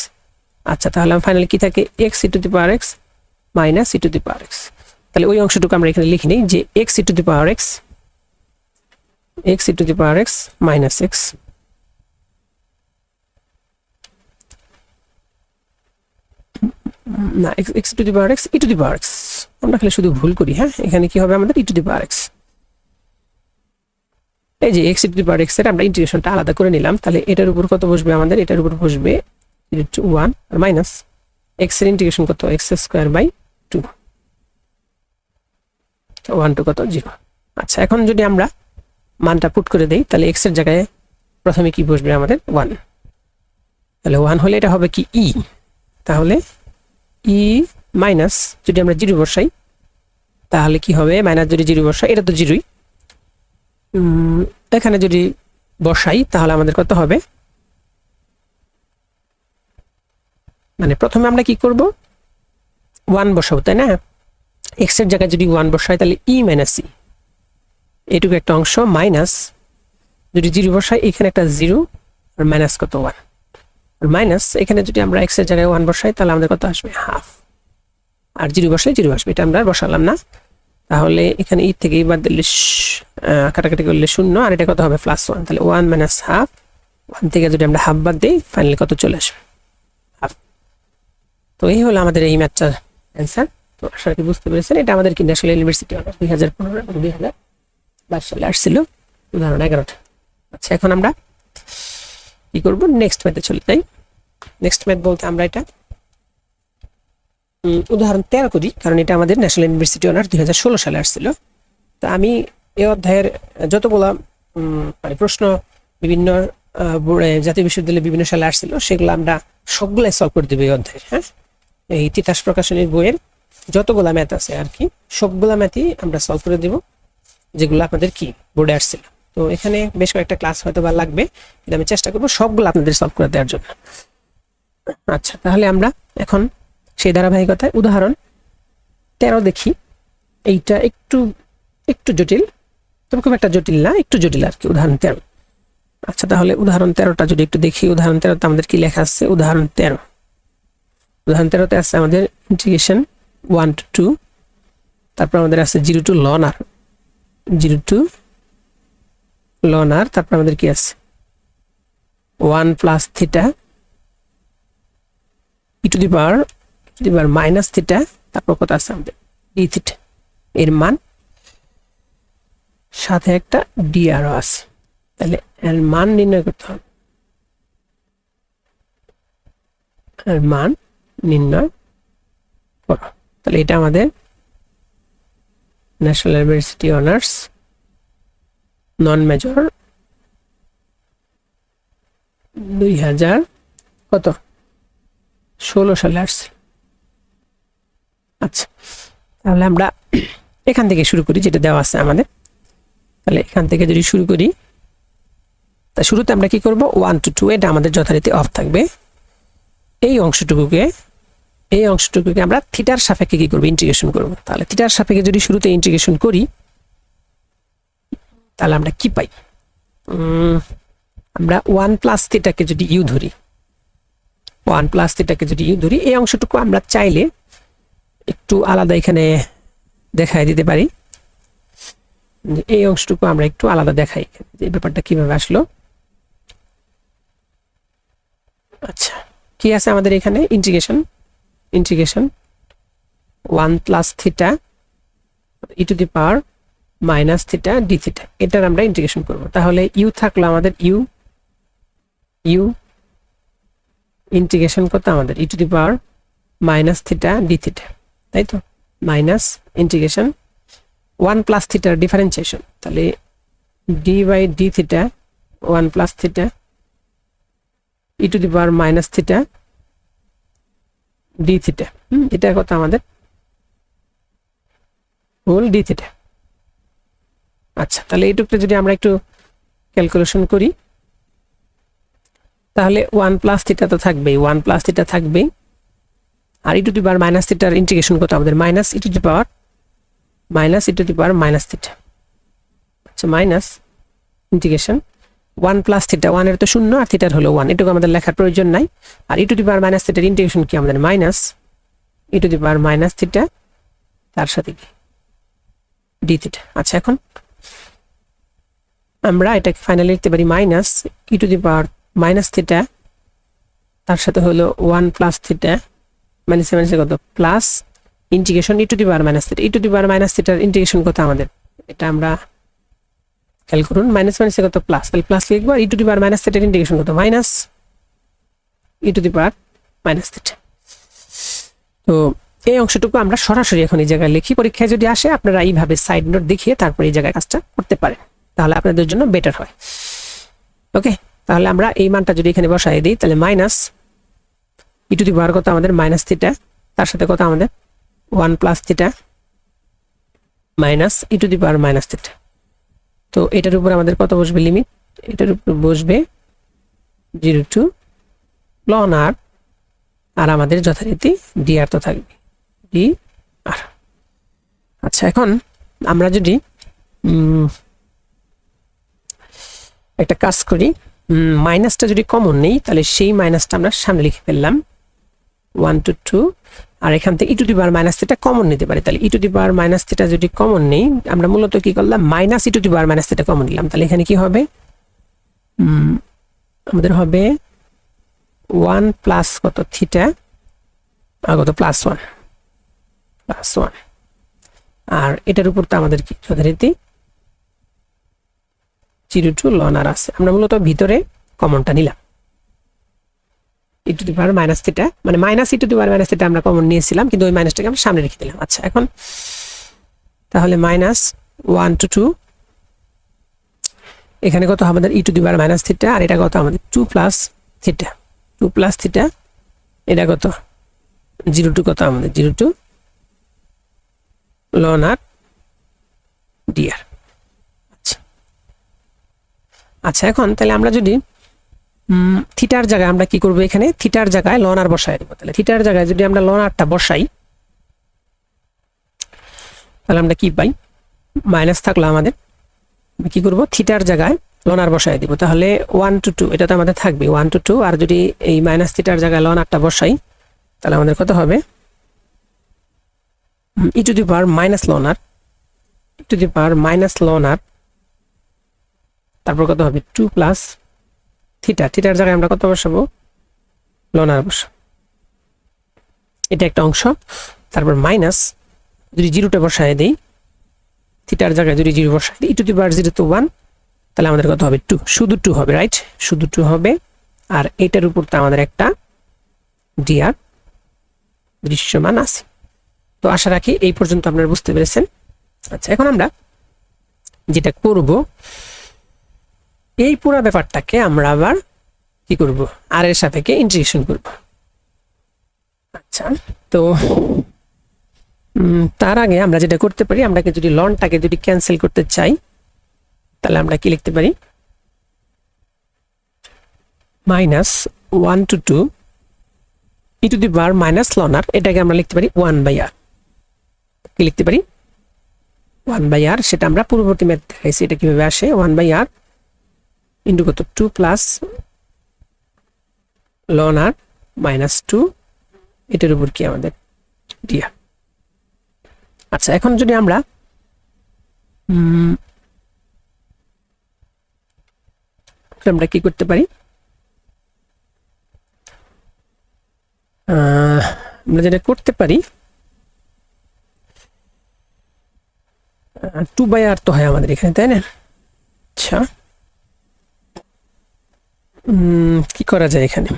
আচ্ছা, তাহলে ফাইনালি কি থাকে, x e to the power x minus e to the power x। তাহলে ওই অংশটুকু আমরা এখানে লিখি নেই, যে x e to the power x minus x না, x to the power x e to the power x, আমরা খালি শুধু ভুল করি। হ্যাঁ, এখানে কি হবে আমাদের e to the power x, এই যে x to the power x এর আমরা ইন্টিগ্রেশনটা আলাদা করে নিলাম। তাহলে এটার উপর কত বসবে আমাদের, এটার উপর বসবে 1 আর মাইনাস x এর ইন্টিগ্রেশন কত, x স্কয়ার বাই 2, 1 টু কত 0। আচ্ছা, এখন যদি আমরা মানটা পুট করে দেই, তাহলে x এর জায়গায় প্রথমে কি বসবে আমাদের 1, তাহলে 1 হলে এটা হবে কি e, তাহলে ই মাইনাস যদি আমরা 0 বসাই, তাহলে কি হবে, মাইনাস যদি 0 বসাই, এটা তো 0ই, এখানে যদি বসাই তাহলে আমাদের কত হবে, মানে প্রথমে আমরা কি করব, 1 বসাবো, তাই না, x এর জায়গায় যদি 1 বসাই, তাহলে ই মাইনাস ই, এটুকু একটা অংশ, মাইনাস যদি 0 বসাই, এখানে একটা 0 আর মাইনাস কত 1, আর মাইনাস এখানে যদি আমরা x এর জায়গায় 1 বসাই, তাহলে আমাদের কত আসবে, হাফ, আর 0 বসাই 0 আসবে, এটা আমরা বসালাম না। তাহলে এখানে ই থেকে বাদ দিলে কাটাকাটি করলে 0, আর এটা কত হবে +1, তাহলে 1 মাইনাস হাফ, 1 থেকে যদি আমরা হাফ বাদ দিই, ফাইনালি কত চলে আসবে, হাফ। তো এই হলো আমাদের এই ম্যাথটার অ্যান্সার। তো আশা করি বুঝতে পেরেছেন, এটা আমাদের কি ন্যাশনাল ইউনিভার্সিটি অনার্স 2015 এবং 2022 সালে আসছিল, উদাহরণ 11টা। আচ্ছা, এখন আমরা কি করব, নেক্সট ম্যাথে চলে যাই। নেক্সট ম্যাথ বলতে আমরা এটা উদাহরণ 13 করি, কারণ এটা আমাদের ন্যাশনাল ইউনিভার্সিটি অনার্স 2016 সালে আসছিল। তো আমি এই অধ্যায়ের যতগুলো মানে প্রশ্ন বিভিন্ন জাতীয় বিশ্ববিদ্যালয়ে বিভিন্ন সালে আসছিল, সেগুলো আমরা সবগুলাই সলভ করে দেবো এই অধ্যায়ের। হ্যাঁ, এই তিতাস প্রকাশনীর বইয়ের যতগুলা ম্যাথ আছে আর কি, সবগুলা ম্যাথই আমরা সলভ করে দেব, যেগুলো আপনাদের কি বোর্ডে আসছিল। তো এখানে বেশ কয়েকটা ক্লাস হয়তো বা লাগবে, কিন্তু আমি চেষ্টা করবো সবগুলো আপনাদের সলভ করে দেওয়ার জন্য। আচ্ছা, তাহলে আমরা এখন সেই ধারাবাহিকতায় উদাহরণ 13 দেখি। এইটা একটু জটিল, তবে খুব একটা জটিল না, একটু জটিল আর কি, উদাহরণ 13। আচ্ছা, তাহলে উদাহরণ 13টা যদি একটু দেখি, উদাহরণ 13তে আমাদের কি লেখা আছে, উদাহরণ 13তে আছে আমাদের ইন্টিগ্রেশন 1 to 2, তারপর আমাদের আছে 0 to ln r, 0 to loan আর, তারপর আমাদের কি আছে 1 plus theta e to the power minus theta, তারপর কত আছে আমাদের ডি থিটা, এর মান সাথে একটা ডি আরও আছে। তাহলে এর মান নির্ণয় করতে হবে, এর মান নির্ণয় করো। তাহলে এটা আমাদের ন্যাশনাল ইউনিভার্সিটি অনার্স নন মেজর 2016 সালে আসছে। আচ্ছা, তাহলে আমরা এখান থেকে শুরু করি, যেটা দেওয়া আছে আমাদের। তাহলে এখান থেকে যদি শুরু করি, তা শুরুতে আমরা কি করব 1 to 2, এটা আমাদের যথারীতি অফ থাকবে। এই অংশটুকুকে আমরা থিটার সাপেক্ষে কি করব, ইন্টিগ্রেশন করব। তাহলে থিটার সাপেক্ষে যদি শুরুতে ইন্টিগ্রেশন করি, তাহলে আমরা কি পাই? আমরা 1 প্লাস থিটাকে যদি ইউ ধরি, 1 প্লাস থিটাকে যদি ইউ ধরি, এই অংশটুকু আমরা চাইলে একটু আলাদা এখানে দেখাই দিতে পারি। এই অংশটুকু আমরা একটু আলাদা দেখাই, এই ব্যাপারটা কিভাবে আসলো। আচ্ছা, কি আছে আমাদের এখানে? Integration 1 plus theta e to the power minus theta d theta, এটার আমরা ইন্টিগ্রেশন করব। তাহলে ইউ থাকলো আমাদের ইউ ইন্টিগ্রেশন করতে আমাদের e to the power minus theta d theta, তাই তো? মাইনাস ইন্টিগ্রেশন 1 প্লাস থিটার ডিফারেন্সিয়েশন, তাহলে d by d theta 1 plus theta e to the power minus theta d theta, এটা কত আমাদের হোল ডি থিটা। আচ্ছা, তাহলে এইটুকুটা যদি আমরা একটু ক্যালকুলেশন করি, তাহলে 1 প্লাস থিটা তো থাকবেই, 1 প্লাস থিটা থাকবেই, আর ই টু দি পাওয়ার মাইনাস থিটার ইন্টিগ্রেশন কত আমাদের minus e to the power minus theta. আচ্ছা, মাইনাস ইন্টিগ্রেশন 1 প্লাস থিটা, 1 এর তো 0 আর থিটার হলো 1, এটুকু আমাদের লেখার প্রয়োজন নাই। আর ই টু দি পাওয়ার মাইনাস থিটার ইন্টিগ্রেশন কি আমাদের minus e to the power minus theta, তার সাথে কি ডি থিটা। আচ্ছা, এখন আমরা এটাকে ফাইনালি লিখতে পারি minus e to the power minus theta, তার সাথে হলো 1 প্লাস থিটা মাইনাস কত plus integration E to the power minus theta. E to the power minus থিটার ইন্টিগ্রেশন কত আমাদের, এটা আমরা খেয়াল করুন, মাইনাস কত প্লাস, তাহলে প্লাস লিখবো। ই টু দি পাওয়ার মাইনাস থিটার ইন্টিগ্রেশন কত minus e to the power minus theta. তো এই অংশটুকু আমরা সরাসরি এখন এই জায়গায় লিখি, পরীক্ষায় যদি আসে আপনারা এইভাবে সাইড নোট দেখিয়ে তারপর এই জায়গায় কাজটা করতে পারেন, তাহলে আপনাদের জন্য বেটার হয়। ওকে, তাহলে আমরা এই মানটা যদি এখানে বসাই দিই, তাহলে minus e to the power কত আমাদের মাইনাস থিটা, তার সাথে কত আমাদের 1 plus theta minus e to the power minus theta. তো এটার উপর আমাদের কত বসবে লিমিট, এটার উপর বসবে 0 টু লন আর, আর আমাদের যথারীতি ডি আর তো থাকবে ডি আর। আচ্ছা, এখন আমরা যদি একটা কাজ করি, মাইনাসটা যদি কমন নেই, তাহলে সেই মাইনাসটা আমরা সামনে লিখে ফেললাম 1 to 2, আর এখান থেকে e to the power minus theta common নিতে পারি। তাহলে e to the power minus theta যদি কমন নেই, আমরা মূলত কি করলাম, minus e to the power minus theta common নিলাম। তাহলে এখানে কি হবে, আমাদের হবে 1 প্লাস কত থিটা আর কত প্লাস 1, আর এটার উপর তো আমাদের কি যথারীতি 0 টু লন আর আছে। আমরা মূলত ভিতরে কমনটা নিলাম, e to the power minus theta, মানে minus e to the power minus theta আমরা কমন নিয়েছিলাম, কিন্তু ওই মাইনাসটাকে আমরা সামনে রেখে দিলাম। আচ্ছা, এখন তাহলে মাইনাস 1 to 2, এখানে কত আমাদের e to the power minus theta, আর এটা কত আমাদের 2 প্লাস থিটা, এটা কত 0 টু কত আমাদের 0 টু লন আর ডি আর। আচ্ছা, এখন তাহলে আমরা যদি থিটার জায়গায় আমরা কি করব, এখানে থিটার জায়গায় লন আর বসাই দেব। তাহলে থিটার জায়গায় যদি আমরা লন আরটা বসাই, তাহলে আমরা কি পাই, মাইনাস থাকলো আমাদের, কি করব থিটার জায়গায় লন আর বসাই দিব। তাহলে 1 to 2 এটা তো আমাদের থাকবে 1 to 2, আর যদি এই মাইনাস থিটার জায়গায় লন আরটা বসাই, তাহলে আমাদের কত হবে e to the power minus লন আর তারপর কত হবে 2 প্লাস থিটা, থিটার জায়গায় আমরা কত বসাবো, লন আর বসাবো, এটা একটা অংশ। তারপর মাইনাস যদি জিরোটা বসায় দেই, থিটার জায়গায় যদি জিরো বসায় দিই, e⁻0 তো 1, তাহলে আমাদের কত হবে 2, শুধু 2 হবে, রাইট, শুধু 2 হবে। আর এটার উপর তো আমাদের একটা dr দৃশ্যমান আছে। তো আশা রাখি এই পর্যন্ত আপনারা বুঝতে পেরেছেন। আচ্ছা, এখন আমরা যেটা করব, এই পুরো ব্যাপারটাকে আমরা আবার কি করব, আর এর সাপেক্ষে ইন্টিগ্রেশন করব। আচ্ছা, তো তার আগে আমরা যেটা করতে পারি, আমরাকে যদি লনটাকে যদি ক্যান্সেল করতে চাই, তাহলে আমরা কি লিখতে পারি, -1 to 2 e⁻ ln r, এটাকে আমরা লিখতে পারি 1/r। কি লিখতে পারি, 1/r। সেটা আমরা পূর্ববর্তী ম্যাথ দেখাইছি, এটা কিভাবে আসে, 1/r ইন্টু কত 2 প্লাস ln r -2, এটার উপর কি আমাদের dr। আচ্ছা, এখন যদি আমরা কি করতে পারি, আমরা যেটা করতে পারি, 2/r তো হয় আমাদের এখানে, তাই না? আচ্ছা, কি করা যায় এখানে,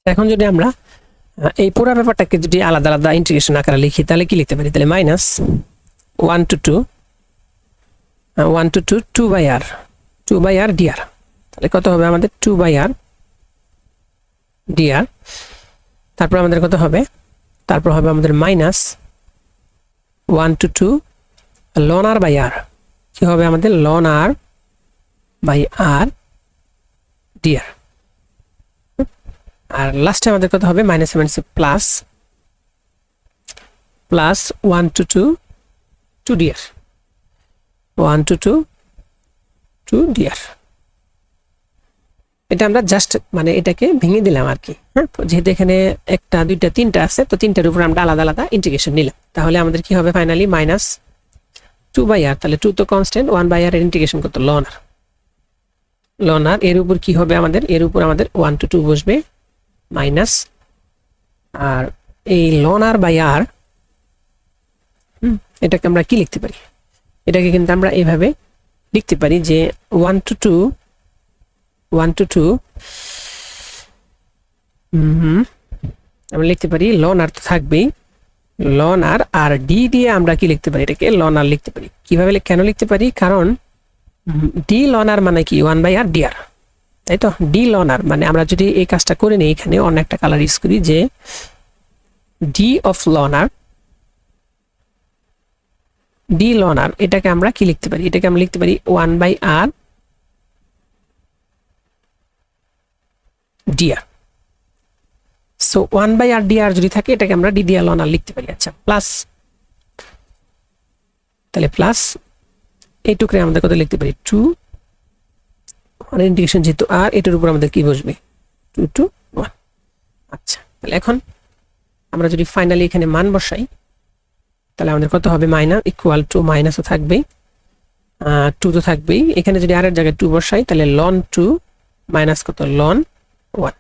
এখন যদি আমরা এই পুরো ব্যাপারটাকে যদি আলাদা আলাদা ইন্টিগ্রেশন আকারে লিখি, তাহলে কি লিখতে পারি, তাহলে -1 to 2 2/r dr, তাহলে কত হবে আমাদের 2/r dr। তারপর আমাদের কত হবে, তারপর হবে আমাদের -1 to 2 ln r/r, কি হবে আমাদের ln r/r dr। আর লাস্টে আমাদের কত হবে, plus 1 to 2 dr, 1 to 2 dr। এটা আমরা জাস্ট মানে এটাকে ভেঙে দিলাম আর কি, হ্যাঁ, যেহেতু এখানে একটা দুইটা তিনটা আছে, তো তিনটার উপর আমরা আলাদা আলাদা ইন্টিগ্রেশন নিলাম, তাহলে আমাদের কি হবে ফাইনালি -2/r, তাহলে 2 তো কনস্ট্যান্ট, 1/r এর ইন্টিগ্রেশন কত, ln r, এর উপর কি হবে আমাদের, এর উপর আমাদের 1 to 2 বসবে মাইনাস, আর এই ln r/r, এটাকে আমরা কি লিখতে পারি, এটাকে কিন্তু আমরা এইভাবে লিখতে পারি যে 1 to 2 আমরা লিখতে পারি ln r তো থাকবেই, ln r আর d দিয়ে আমরা কি লিখতে পারি, এটাকে ln r লিখতে পারি। কিভাবে কেন লিখতে পারি, কারণ d ln r মানে কি 1/r dr, তাই তো। d ln r মানে আমরা যদি এই কাজটা করে নিই, এখানে অন্য একটা কালার ইউজ করি, যে d of ln r, d ln r, এটাকে আমরা কি লিখতে পারি, এটাকে আমরা লিখতে পারি 1/r dr। So 1/r dr যদি থাকে, এটাকে আমরা d দিয়ে ln r লিখতে পারি। আচ্ছা, প্লাস, তাহলে প্লাস এইটুকুরে আমাদের কত লিখতে পারি, 2 ইন্টিগ্রেশন যেহেতু আর, এটার উপর আমাদের কি বসবে 2 to 1। আচ্ছা, তাহলে এখন আমরা যদি ফাইনালি এখানে মান বসাই, তাহলে আমাদের কত হবে, মাইনাসও থাকবেই, 2 তো থাকবেই, এখানে যদি আর এর জায়গায় 2 বসাই, তাহলে ln 2 মাইনাস কত, ln 1।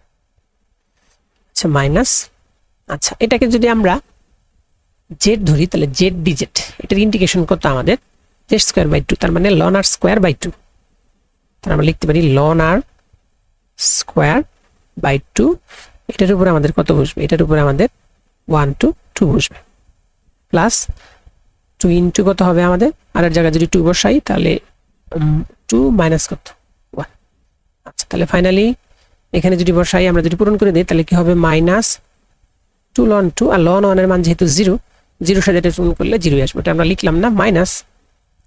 আচ্ছা, মাইনাস, আচ্ছা, এটাকে যদি আমরা জেড ধরি, তাহলে জেড ডিজেড, এটার ইন্টিগ্রেশন কত আমাদের z²/2, তার মানে ln r²/2, তার আমরা লিখতে পারি ln r²/2, এটার উপরে আমাদের কত বসবে, এটার উপরে আমাদের 1 to 2 বসবে, প্লাস 2 ইন্টু কত হবে আমাদের, আর এর জায়গায় যদি 2 বসাই তাহলে 2 মাইনাস কত 1। আচ্ছা, তাহলে ফাইনালি এখানে যদি বসাই, আমরা যদি পূরণ করে দিই তাহলে কি হবে, মাইনাস 2 ln 2, আর ln 1 এর মান যেহেতু 0 সাথে এটা পূরণ করলে 0 আসবে, এটা আমরা লিখলাম না, মাইনাস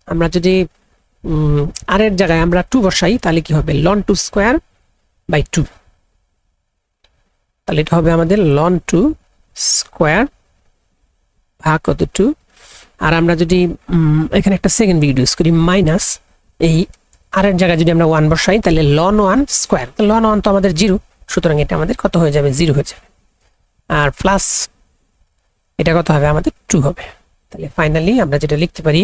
আমরা যদি আর এর জায়গায় আমরা 2 বসাই তাহলে কি হবে, ln 2 স্কয়ার বাই 2, তাহলে এটা হবে আমাদের ln 2 স্কয়ার ভাগ কত 2, আর আমরা যদি এখানে একটা সেকেন্ড বিট ইউজ করি, মাইনাস এই আর এর জায়গায় যদি আমরা 1 বসাই তাহলে ln 1 স্কয়ার, ln 1 তো আমাদের 0, সুতরাং এটা আমাদের কত হয়ে যাবে, 0 হয়ে যাবে, আর প্লাস এটা কত হবে আমাদের 2 হবে। তাহলে ফাইনালি আমরা যেটা লিখতে পারি,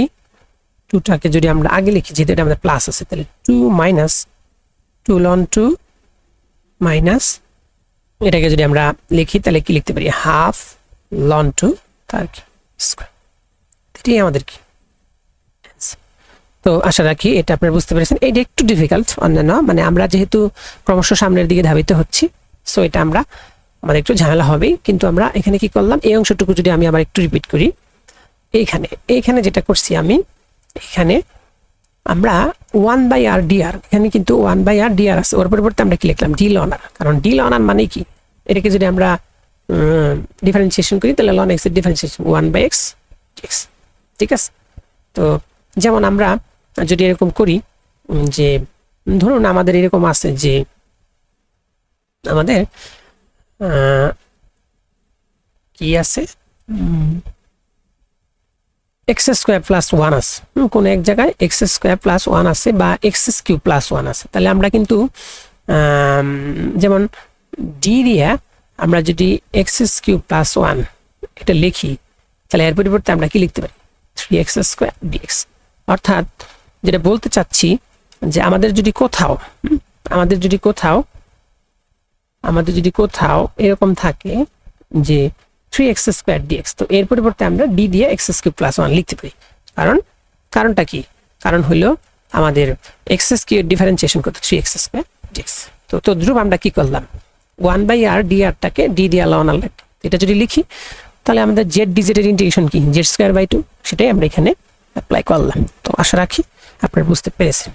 2টাকে যদি আমরা আগে লিখি যেহেতু এটা আমাদের প্লাস আছে, তাহলে 2 মাইনাস 2 ln 2 মাইনাস এটাকে যদি আমরা লিখি তাহলে কি লিখতে পারি, হাফ ln 2 তার স্কয়ার। এটাই আমাদের কি, তো আশা রাখি এটা আপনারা বুঝতে পেরেছেন। এটা একটু ডিফিকাল্ট অন্যান্য, মানে আমরা যেহেতু ক্রমশ সামনের দিকে ধাবিত হচ্ছি, সো এটা আমাদের একটু ঝামেলা হবেই, কিন্তু আমরা এখানে কি করলাম, এই অংশটুকু যদি আমি আবার একটু রিপিট করি, এইখানে যেটা করছি আমি, এখানে আমরা 1/r dr, এখানে কিন্তু 1/r dr আছে, ওর পরিবর্তে আমরা কি লিখলাম, d ln r, কারণ d ln r মানে কি, এটাকে যদি আমরা ডিফারেন্সিয়েশন করি তাহলে ln x এর ডিফারেন্সিয়েশন 1/x dx, ঠিক আছে। তো যেমন আমরা যদি এরকম করি যে ধরুন আমাদের এরকম আছে যে আমাদের কি আছে, এক্স স্কোয়ার প্লাস 1 আছে, কোনো এক জায়গায় এক্স স্কোয়ার প্লাস 1 আছে বা এক্স কিউব প্লাস 1 আছে, তাহলে আমরা কিন্তু যেমন ডি দিয়ে আমরা যদি এক্স কিউব প্লাস 1 এটা লিখি তাহলে এর পরিবর্তে আমরা কি লিখতে পারি, 3x স্কোয়ার ডিএক্স। অর্থাৎ যেটা বলতে চাচ্ছি যে আমাদের যদি কোথাও এরকম থাকে যে 3x স্কোয়ার ডিএক্স, তো এর পরিবর্তে আমরা ডি দিয়ে এক্স কিউব প্লাস 1 লিখতে পারি, কারণটা কি, কারণ হলো আমাদের এক্স কিউব ডিফারেন্সিয়েশন করতে 3x স্কোয়ার ডিএক্স। তো তদ্রূপ আমরা কি করলাম, 1/r dr-টাকে ডি দিয়ে ln r, এটা যদি লিখি তাহলে আমাদের জেড ডিজেড এর ইন্টিগ্রেশন কি, z² বাই 2, সেটাই আমরা এখানে অ্যাপ্লাই করলাম। তো আশা রাখি আপনারা বুঝতে পেরেছেন।